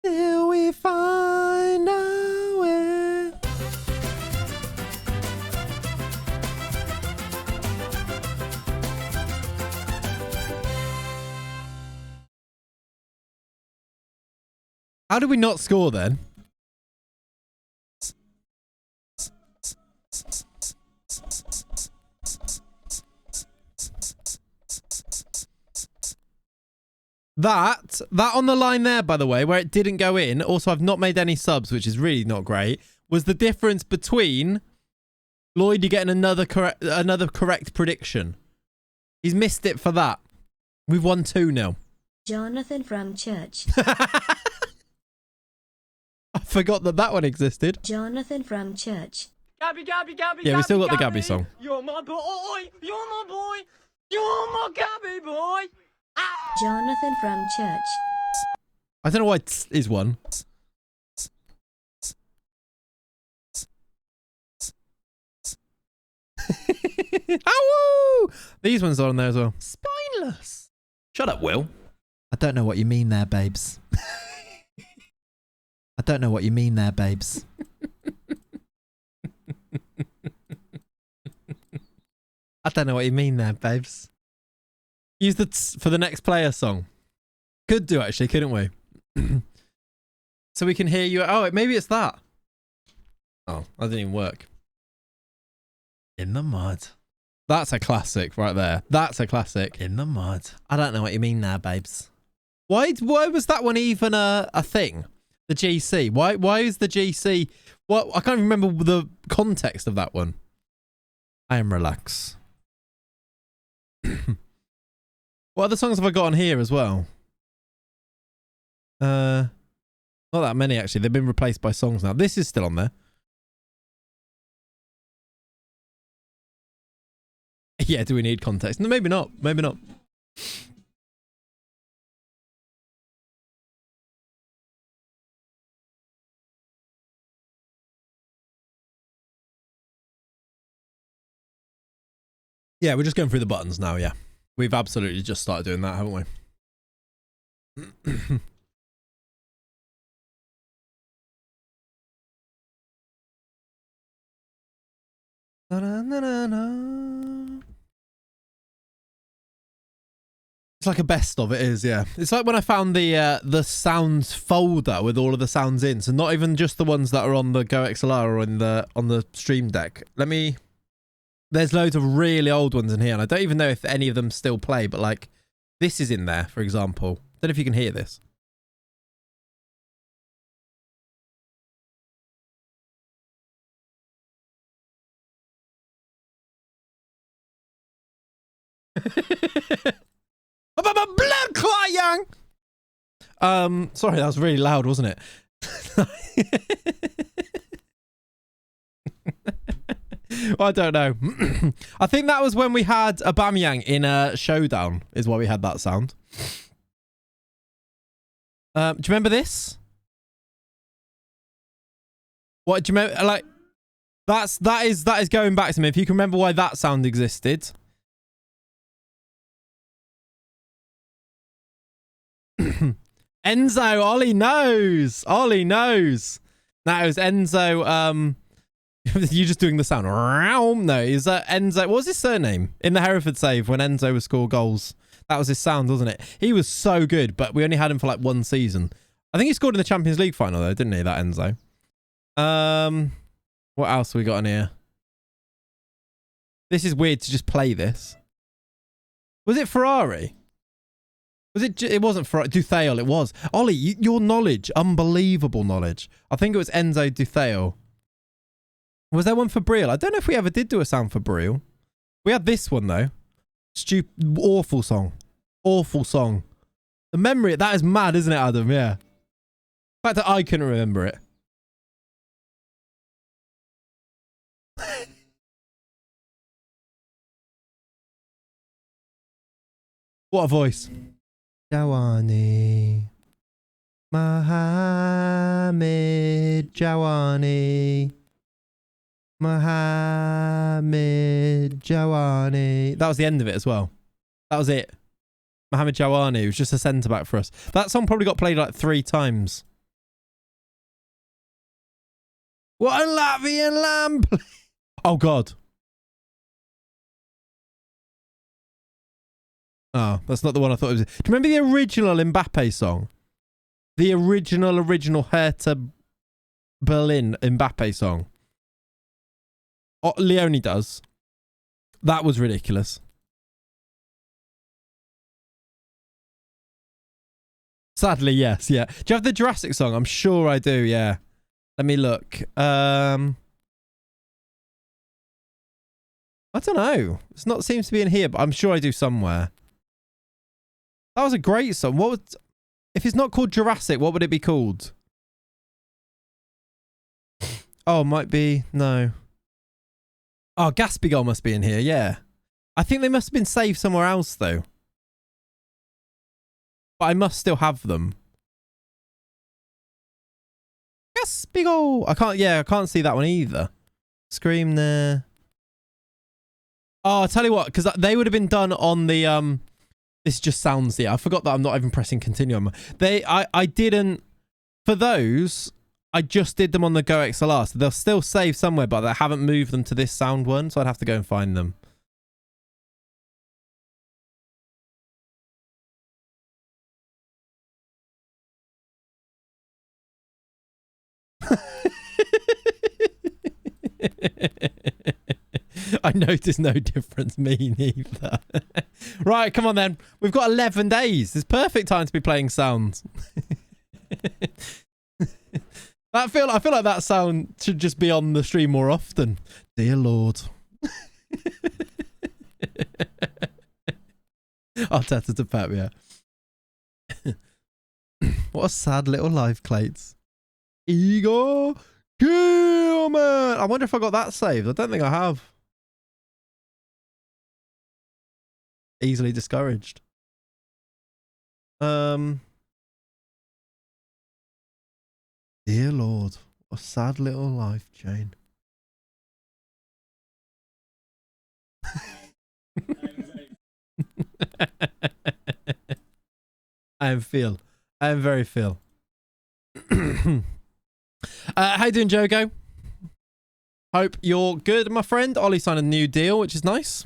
Till we find our way. How did we not score then? That on the line there, by the way, where it didn't go in, also I've not made any subs, which is really not great, was the difference between Lloyd, you getting another correct prediction. He's missed it for that. We've won 2-0. Jonathan from church. I forgot that one existed. Jonathan from church. Gabby, yeah, we still got the Gabby song. You're my boy, you're my boy, you're my Gabby boy. Ah! Jonathan from church. I don't know why t is one. Ow! These ones are on there as well. Spineless. Shut up, Will. I don't know what you mean there, babes. I don't know what you mean there, babes. I don't know what you mean there, babes. Use the for the next player song. Could do actually, couldn't we? So we can hear you. Oh, maybe it's that. Oh, that didn't even work. In the mud. That's a classic right there. That's a classic. In the mud. I don't know what you mean there, babes. Why was that one even a thing? The GC. Why is the GC? What? I can't remember the context of that one. I am relaxed. What other songs have I got on here as well? Not that many actually. They've been replaced by songs now. This is still on there. Yeah, do we need context? No, maybe not. Maybe not. Yeah, we're just going through the buttons now, yeah. We've absolutely just started doing that, haven't we? It's like a best of, it is, yeah. It's like when I found the sounds folder with all of the sounds in, so not even just the ones that are on the Go XLR or on the Stream Deck. There's loads of really old ones in here, and I don't even know if any of them still play, but like, this is in there, for example. Don't know if you can hear this. Blood clot, young! Sorry, that was really loud, wasn't it? I don't know. I think that was when we had Aubameyang in a showdown, is why we had that sound. Do you remember this? What do you remember? Like, that is going back to me. If you can remember why that sound existed. Enzo, Ollie knows. Ollie knows. That was Enzo. You just doing the sound. No, is that Enzo? What was his surname in the Hereford save when Enzo was score goals? That was his sound, wasn't it? He was so good, but we only had him for like one season. I think he scored in the Champions League final though, didn't he? That Enzo. What else have we got in here? This is weird to just play this. Was it Ferrari? Was it? It wasn't Ferrari. Dutheil, it was. Ollie, your knowledge, unbelievable knowledge. I think it was Enzo Dutheil. Was there one for Briel? I don't know if we ever did do a sound for Briel. We had this one though. Stupid, awful song. Awful song. The memory, that is mad, isn't it, Adam? Yeah. The fact that I couldn't remember it. What a voice. Jawani. Mohammed Jawani. Mohammed Jawani. That was the end of it as well. That was it. Mohammed Jawani was just a centre back for us. That song probably got played like 3 times. What a Latvian lamb! Oh God. Oh, that's not the one I thought it was. Do you remember the original Mbappe song? The original Hertha Berlin Mbappe song. Oh, Leone does. That was ridiculous. Sadly, yes, yeah. Do you have the Jurassic song? I'm sure I do, yeah. Let me look. I don't know. It's not seems to be in here, but I'm sure I do somewhere. That was a great song. What would, if it's not called Jurassic, what would it be called? Oh, it might be. No. Oh, Gaspigol must be in here, yeah. I think they must have been saved somewhere else, though. But I must still have them. Gaspigol! I can't see that one either. Scream there. Oh, I'll tell you what, because they would have been done on the, this just sounds, yeah, I forgot that I'm not even pressing continue on. I didn't, for those, I just did them on the Go XLR, so they'll still save somewhere, but I haven't moved them to this sound one, so I'd have to go and find them. I noticed no difference, me neither. Right, come on then. We've got 11 days. It's perfect time to be playing sounds. I feel like that sound should just be on the stream more often. Dear Lord. Arteta to Pep, yeah. What a sad little life, Clates. Igor Gilman. I wonder if I got that saved. I don't think I have. Easily discouraged. Dear Lord, what a sad little life, Jane. I am Phil. I am very Phil. How you doing, Jogo? Hope you're good, my friend. Ollie signed a new deal, which is nice.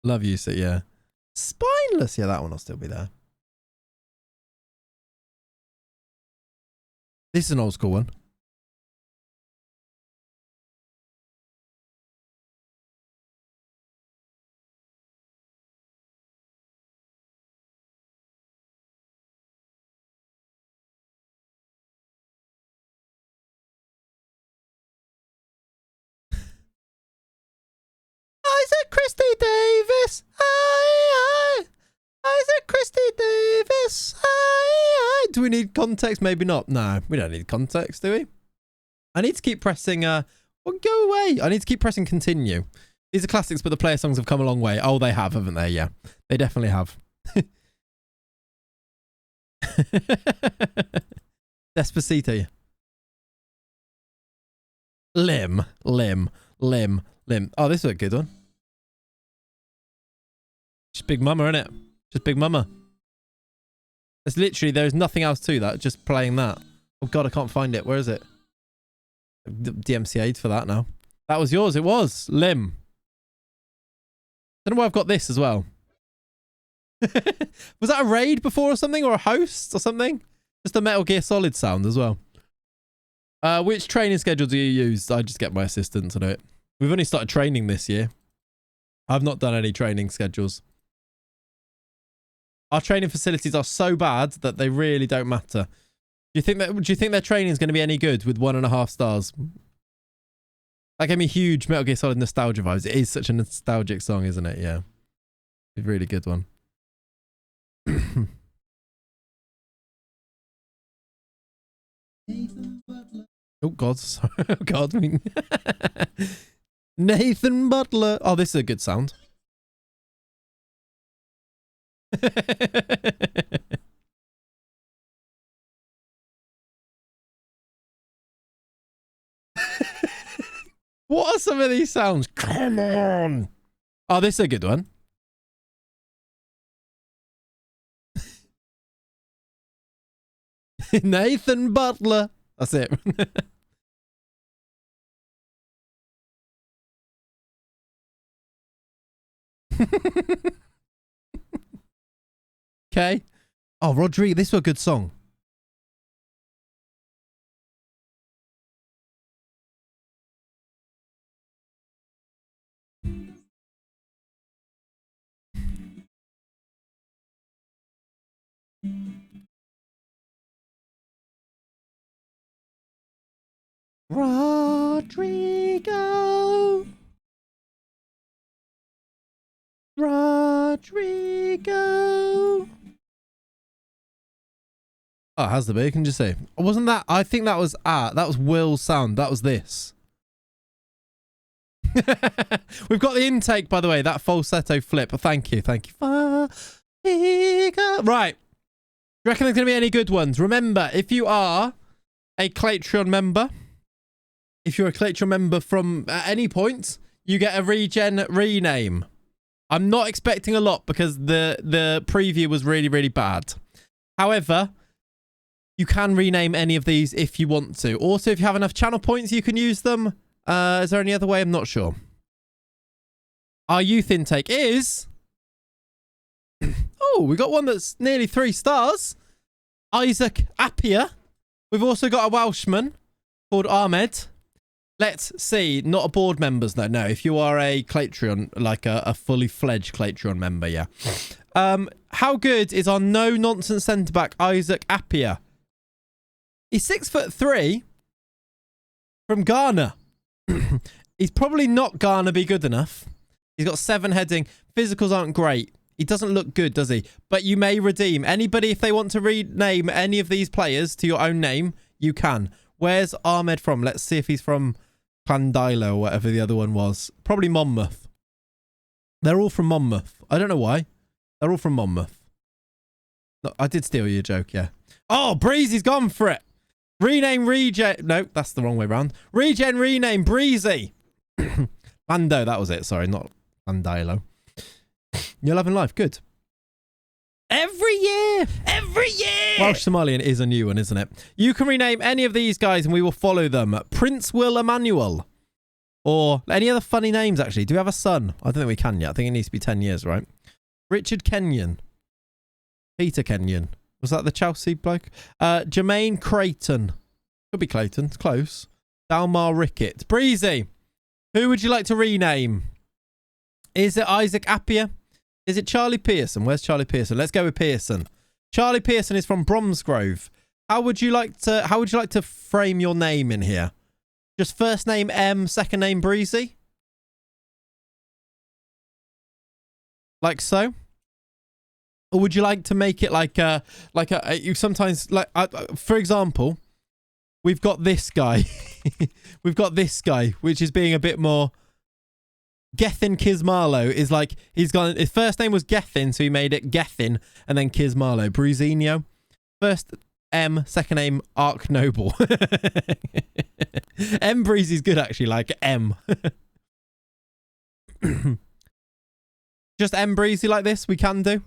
Love you, so yeah. Spineless, yeah, that one will still be there. This is an old school one. Isaac Christie Davis. Aye, aye. Isaac Christie Davis. Aye, aye. Do we need context? Maybe not. No, we don't need context, do we? I need to keep pressing Well, go away. I need to keep pressing continue. These are classics, but the player songs have come a long way. Oh, they have, haven't they? Yeah, they definitely have. Despacito. Lim. Oh, this is a good one. Just Big Mama, innit? Just Big Mama. It's literally, there's nothing else to that. Just playing that. Oh, God, I can't find it. Where is it? DMCA'd for that now. That was yours. It was. Lim. Don't know why I've got this as well. Was that a raid before or something? Or a host or something? Just a Metal Gear Solid sound as well. Which training schedule do you use? I just get my assistant to do it. We've only started training this year. I've not done any training schedules. Our training facilities are so bad that they really don't matter. Do you think their training is going to be any good with 1.5 stars? That gave me huge Metal Gear Solid nostalgia vibes. It is such a nostalgic song, isn't it? Yeah. It's a really good one. Oh, God. Sorry. Oh, God. Nathan Butler. Oh, this is a good sound. What are some of these sounds? Come on. Oh, this is a good one. Nathan Butler. That's it. Okay. Oh, Rodrigo, this was a good song. Rodrigo. Oh, it has the bacon, just say. Wasn't that? I think that was Will's sound. That was this. We've got the intake, by the way. That falsetto flip. Thank you. Right. Do you reckon there's going to be any good ones? Remember, if you are a Clatreon member, if you're a Clatreon member from at any point, you get a regen rename. I'm not expecting a lot because the preview was really, really bad. However, you can rename any of these if you want to. Also, if you have enough channel points, you can use them. Is there any other way? I'm not sure. Our youth intake is... Oh, we got one that's nearly 3 stars. Isaac Appiah. We've also got a Welshman called Ahmed. Let's see. Not a board members, though. No, if you are a Clatreon, like a fully fledged Clatreon member, yeah. How good is our no-nonsense centre-back, Isaac Appiah? He's 6'3" from Ghana. He's probably not Ghana be good enough. He's got 7 heading. Physicals aren't great. He doesn't look good, does he? But you may redeem. Anybody, if they want to rename any of these players to your own name, you can. Where's Ahmed from? Let's see if he's from Clandilo or whatever the other one was. Probably Monmouth. They're all from Monmouth. I don't know why. They're all from Monmouth. No, I did steal your joke, yeah. Oh, Breezy's gone for it. Rename Regen. No, that's the wrong way around. Regen rename Breezy. Lando, that was it. Sorry, not Landilo. You're loving life. Good. Every year. Welsh Somalian is a new one, isn't it? You can rename any of these guys and we will follow them. Prince Will Emmanuel. Or any other funny names, actually. Do we have a son? I don't think we can yet. I think it needs to be 10 years, right? Richard Kenyon. Peter Kenyon. Was that the Chelsea bloke? Jermaine Creighton. Could be Clayton. It's close. Dalmar Rickett. Breezy. Who would you like to rename? Is it Isaac Appiah? Is it Charlie Pearson? Where's Charlie Pearson? Let's go with Pearson. Charlie Pearson is from Bromsgrove. How would you like to frame your name in here? Just first name M, second name Breezy? Like so? Or would you like to make it you sometimes, like, for example, we've got this guy. We've got this guy, which is being a bit more... Gethin Kismarlo is like, he's gone, his first name was Gethin, so he made it Gethin, and then Kismarlo. Bruzinho. First M, second name Ark Noble. M Breezy's good actually, like M. Just M Breezy like this, we can do.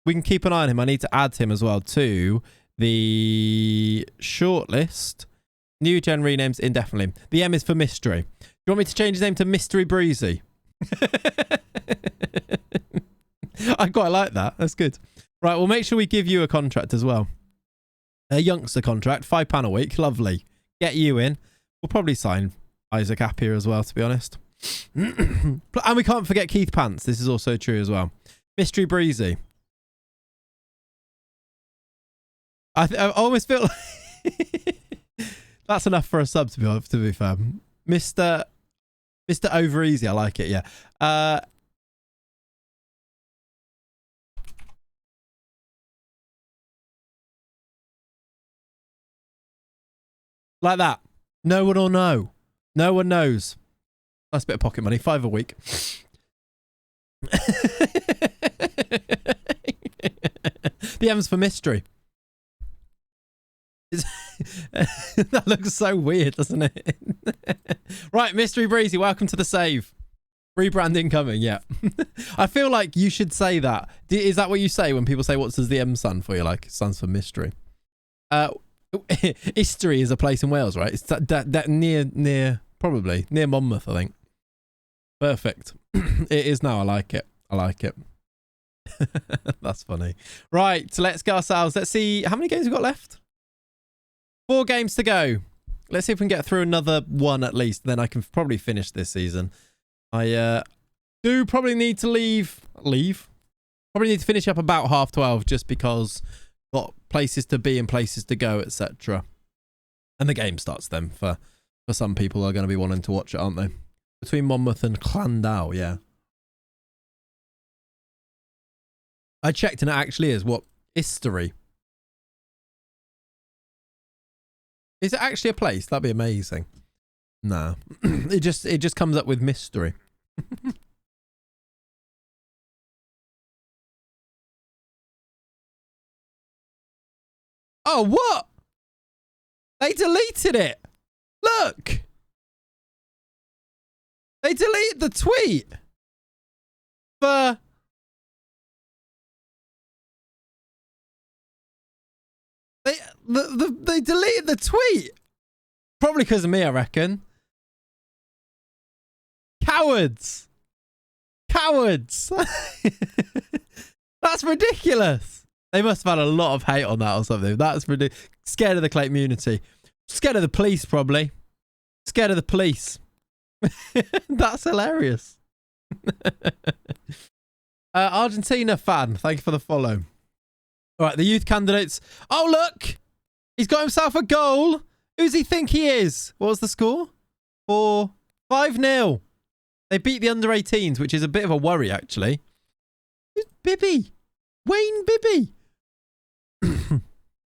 We can keep an eye on him. I need to add him as well to the shortlist. New gen renames indefinitely. The M is for mystery. Do you want me to change his name to Mystery Breezy? I quite like that. That's good. Right, we'll make sure we give you a contract as well. A youngster contract, £5 a week. Lovely. Get you in. We'll probably sign Isaac Appiah as well, to be honest. And we can't forget Keith Pants. This is also true as well. Mystery Breezy. I almost feel like that's enough for a sub, to be fair. Mr. Over Easy, I like it, yeah. Like that. No one will know. No one knows. Nice bit of pocket money. £5 a week. The M's for mystery. That looks so weird, doesn't it? Right, Mystery Breezy, welcome to the save. Rebranding coming, yeah. I feel like you should say that. Is that what you say when people say, what does the M stand for? You're like, it stands for mystery. History is a place in Wales, right? It's that near probably near Monmouth, I think. Perfect. It is now. I like it. I like it. That's funny. Right, so let's go ourselves. Let's see how many games we've got left. 4 games to go. Let's see if we can get through another one at least. Then I can probably finish this season. I do probably need to leave. Probably need to finish up about 12:30 just because got places to be and places to go, etc. And the game starts then for some people who are going to be wanting to watch it, aren't they? Between Monmouth and Llandau, yeah. I checked and it actually is what? History. Is it actually a place? That'd be amazing. No. It just comes up with mystery. Oh, what? They deleted it. Look. They deleted the tweet. For... They deleted the tweet. Probably because of me, I reckon. Cowards. Cowards. That's ridiculous. They must have had a lot of hate on that or something. That's ridiculous. Scared of the community. Scared of the police, probably. Scared of the police. That's hilarious. Argentina fan, thank you for the follow. All right, the youth candidates. Oh, look. He's got himself a goal. Who does he think he is? What was the score? 5-0. They beat the under-18s, which is a bit of a worry, actually. Who's Bibby? Wayne Bibby.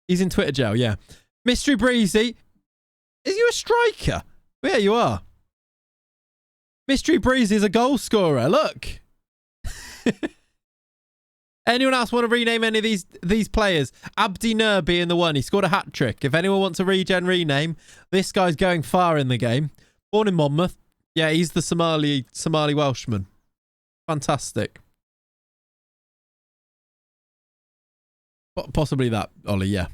He's in Twitter jail, yeah. Mystery Breezy. Is you a striker? Yeah, you are. Mystery Breezy is a goal scorer. Look. Anyone else want to rename any of these players? Abdi Nur being the one. He scored a hat-trick. If anyone wants a rename, this guy's going far in the game. Born in Monmouth. Yeah, he's the Somali Welshman. Fantastic. Possibly that, Ollie, yeah.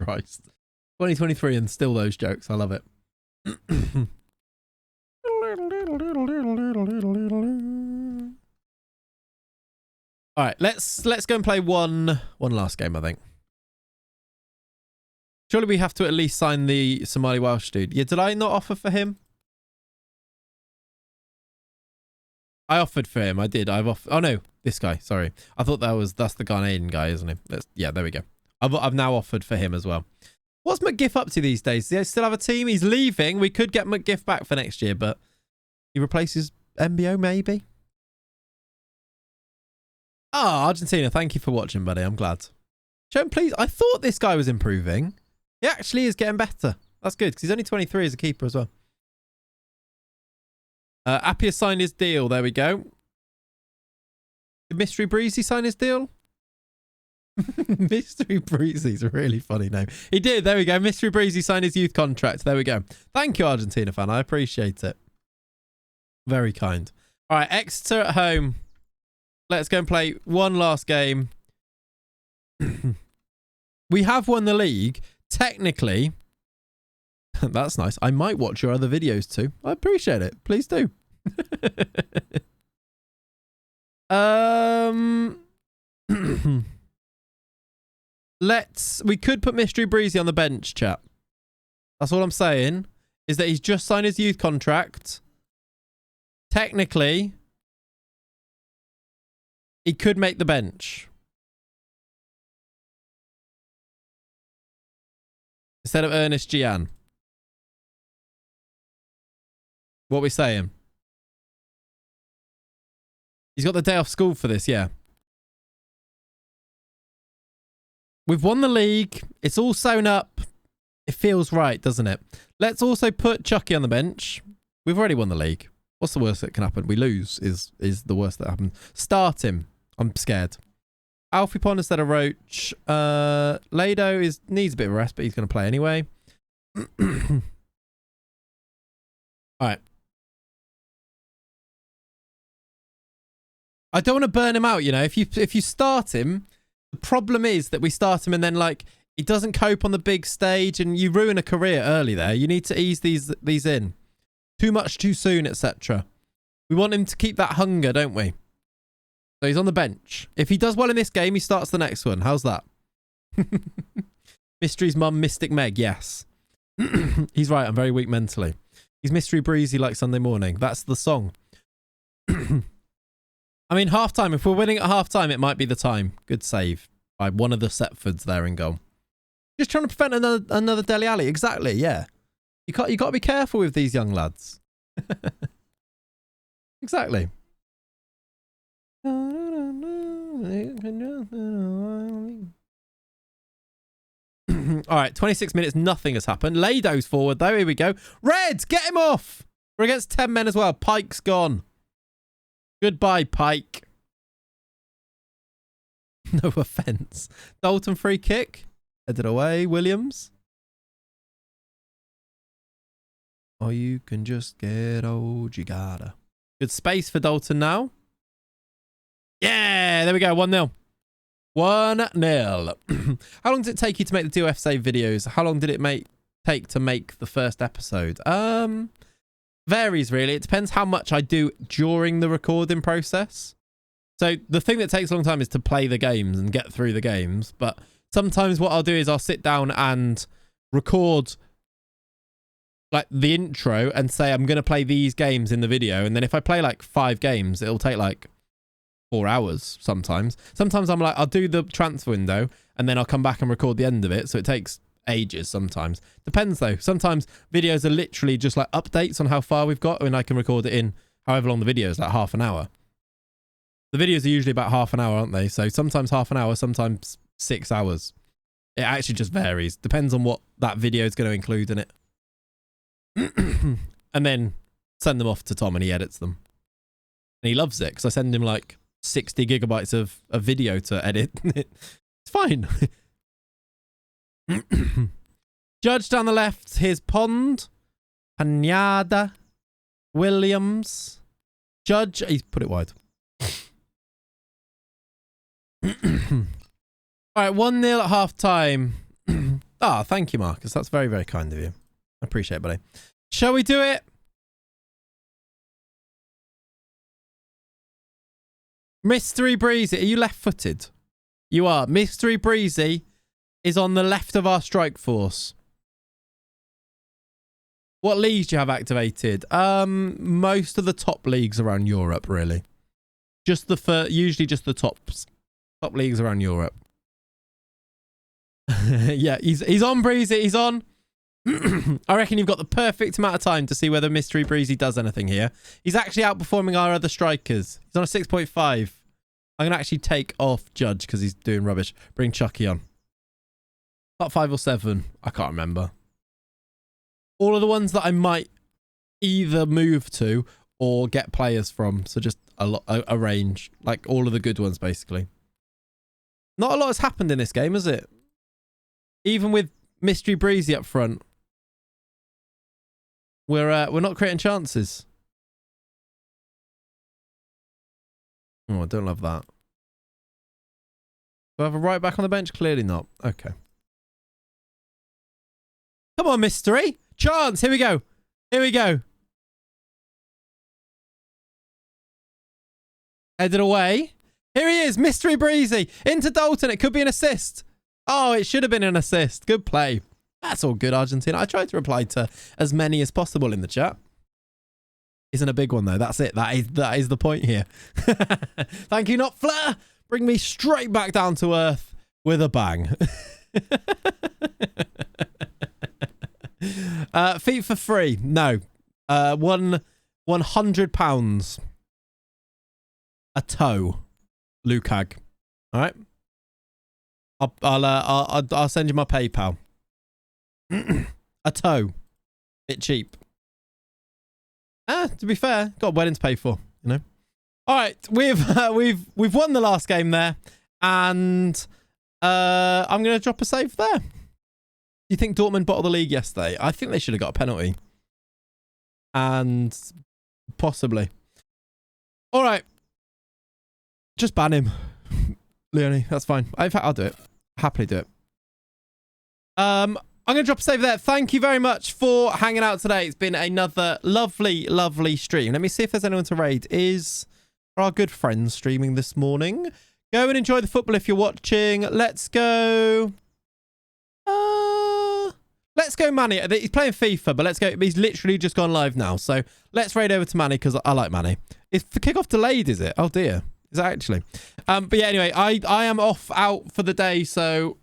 Christ. 2023 and still those jokes. I love it. All right, let's go and play one last game, I think. Surely we have to at least sign the Somali Welsh dude. Yeah, did I not offer for him? I offered for him. I did. I've offered. Oh no, this guy. Sorry, I thought that's the Ghanaian guy, isn't he? Yeah, there we go. I've now offered for him as well. What's McGiff up to these days? Does he still have a team? He's leaving. We could get McGiff back for next year, but he replaces MBO maybe. Ah, Argentina. Thank you for watching, buddy. I'm glad. Show him, please. I thought this guy was improving. He actually is getting better. That's good, because he's only 23 as a keeper as well. Appiah signed his deal. There we go. Did Mystery Breezy sign his deal? Mystery Breezy's a really funny name. He did. There we go. Mystery Breezy signed his youth contract. There we go. Thank you, Argentina fan. I appreciate it. Very kind. All right, Exeter at home. Let's go and play one last game. We have won the league. Technically, that's nice. I might watch your other videos too. I appreciate it. Please do. We could put Mystery Breezy on the bench, chat. That's all I'm saying, is that he's just signed his youth contract. Technically, he could make the bench. Instead of Ernest Gian. What are we saying? He's got the day off school for this, yeah. We've won the league. It's all sewn up. It feels right, doesn't it? Let's also put Chucky on the bench. We've already won the league. What's the worst that can happen? We lose is the worst that happens. Start him. I'm scared. Alfie Pond instead of Roach. Lado needs a bit of rest, but he's going to play anyway. All right. I don't want to burn him out, you know. If you start him, the problem is that we start him and then like he doesn't cope on the big stage and you ruin a career early there. You need to ease these in. Too much too soon, etc. We want him to keep that hunger, don't we? So he's on the bench. If he does well in this game, he starts the next one. How's that? Mystery's mum, Mystic Meg. Yes. He's right. I'm very weak mentally. He's Mystery Breezy like Sunday morning. That's the song. I mean, half-time. If we're winning at half-time, it might be the time. Good save by one of the Setfords there in goal. Just trying to prevent another Dele Alli. Exactly, yeah. You got to be careful with these young lads. Exactly. All right, 26 minutes, nothing has happened. Lado's forward though. Here we go. Reds, get him off. We're against 10 men as well. Pike's gone. Goodbye, Pike. No offense. Dalton free kick. Headed away. Williams. Or you can just get old. You gotta. Good space for Dalton now. Yeah, there we go. 1-0. 1-0. How long did it take you to make the DOF save videos? How long did it take to make the first episode? Varies really. It depends how much I do during the recording process. So the thing that takes a long time is to play the games and get through the games. But sometimes what I'll do is I'll sit down and record like the intro and say I'm going to play these games in the video. And then if I play like 5 games, it'll take like 4 hours sometimes. Sometimes I'm like, I'll do the transfer window and then I'll come back and record the end of it. So it takes ages sometimes. Depends though. Sometimes videos are literally just like updates on how far we've got and I can record it in however long the video is, like half an hour. The videos are usually about half an hour, aren't they? So sometimes half an hour, sometimes 6 hours. It actually just varies. Depends on what that video is going to include in it. And then send them off to Tom and he edits them. And he loves it because I send him like 60 gigabytes of video to edit. It's fine. Judge down the left. Here's Pond. Panyada. Williams. Judge. He's put it wide. All right, 1-0 at half time. Thank you, Marcus. That's very, very kind of you. I appreciate it, buddy. Shall we do it? Mystery Breezy. Are you left-footed? You are. Mystery Breezy is on the left of our strike force. What leagues do you have activated? Most of the top leagues around Europe, really. Usually just the tops. Top leagues around Europe. Yeah, he's on, Breezy. He's on. I reckon you've got the perfect amount of time to see whether Mystery Breezy does anything here. He's actually outperforming our other strikers. He's on a 6.5. I'm going to actually take off Judge because he's doing rubbish. Bring Chucky on. About 5 or 7. I can't remember. All of the ones that I might either move to or get players from. So just a range. Like all of the good ones, basically. Not a lot has happened in this game, has it? Even with Mystery Breezy up front. We're not creating chances. Oh, I don't love that. Do I have a right back on the bench? Clearly not. Okay. Come on, Mystery. Chance. Here we go. Here we go. Headed away. Here he is. Mystery Breezy. Into Dalton. It could be an assist. Oh, it should have been an assist. Good play. That's all good, Argentina. I tried to reply to as many as possible in the chat. Isn't a big one, though. That's it. That is the point here. Thank you, Not Flair. Bring me straight back down to earth with a bang. Feet for free. No. £100 a toe. Lukag. All right. I'll send you my PayPal. A toe. Bit cheap. To be fair, got a wedding to pay for, you know. All right, we've won the last game there, and I'm gonna drop a save there. Do you think Dortmund bottled the league yesterday? I think they should have got a penalty, and possibly. All right, just ban him, Leonie. That's fine. In fact, I'll do it. Happily do it. I'm going to drop a save there. Thank you very much for hanging out today. It's been another lovely, lovely stream. Let me see if there's anyone to raid. Are our good friends streaming this morning? Go and enjoy the football if you're watching. Let's go. Let's go Manny. He's playing FIFA, but let's go. He's literally just gone live now. So let's raid over to Manny because I like Manny. Is the kickoff delayed, is it? Oh, dear. Is it actually? But yeah, anyway, I am out for the day. So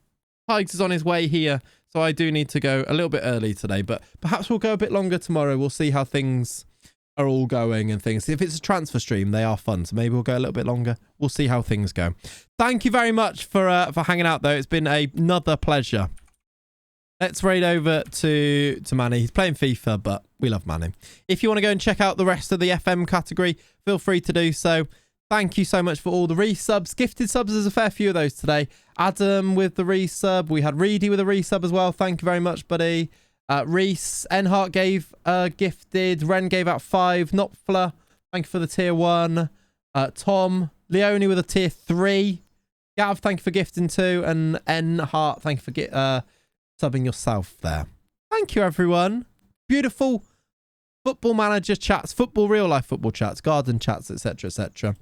Tigers is on his way here. So I do need to go a little bit early today, but perhaps we'll go a bit longer tomorrow. We'll see how things are all going and things. If it's a transfer stream, they are fun. So maybe we'll go a little bit longer. We'll see how things go. Thank you very much for hanging out, though. It's been another pleasure. Let's raid over to Manny. He's playing FIFA, but we love Manny. If you want to go and check out the rest of the FM category, feel free to do so. Thank you so much for all the resubs. Gifted subs, there's a fair few of those today. Adam with the resub. We had Reedy with a resub as well. Thank you very much, buddy. Reese, Enhart gave gifted. Ren gave out 5. Nopfler, thank you for the tier 1. Tom, Leone with a tier 3. Gav, thank you for gifting 2. And Enhart, thank you for subbing yourself there. Thank you, everyone. Beautiful football manager chats, real life football chats, garden chats, etc, etc.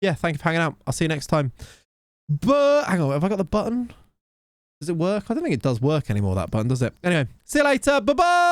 Yeah, thank you for hanging out. I'll see you next time. But hang on, have I got the button? Does it work? I don't think it does work anymore, that button, does it? Anyway, see you later. Bye bye.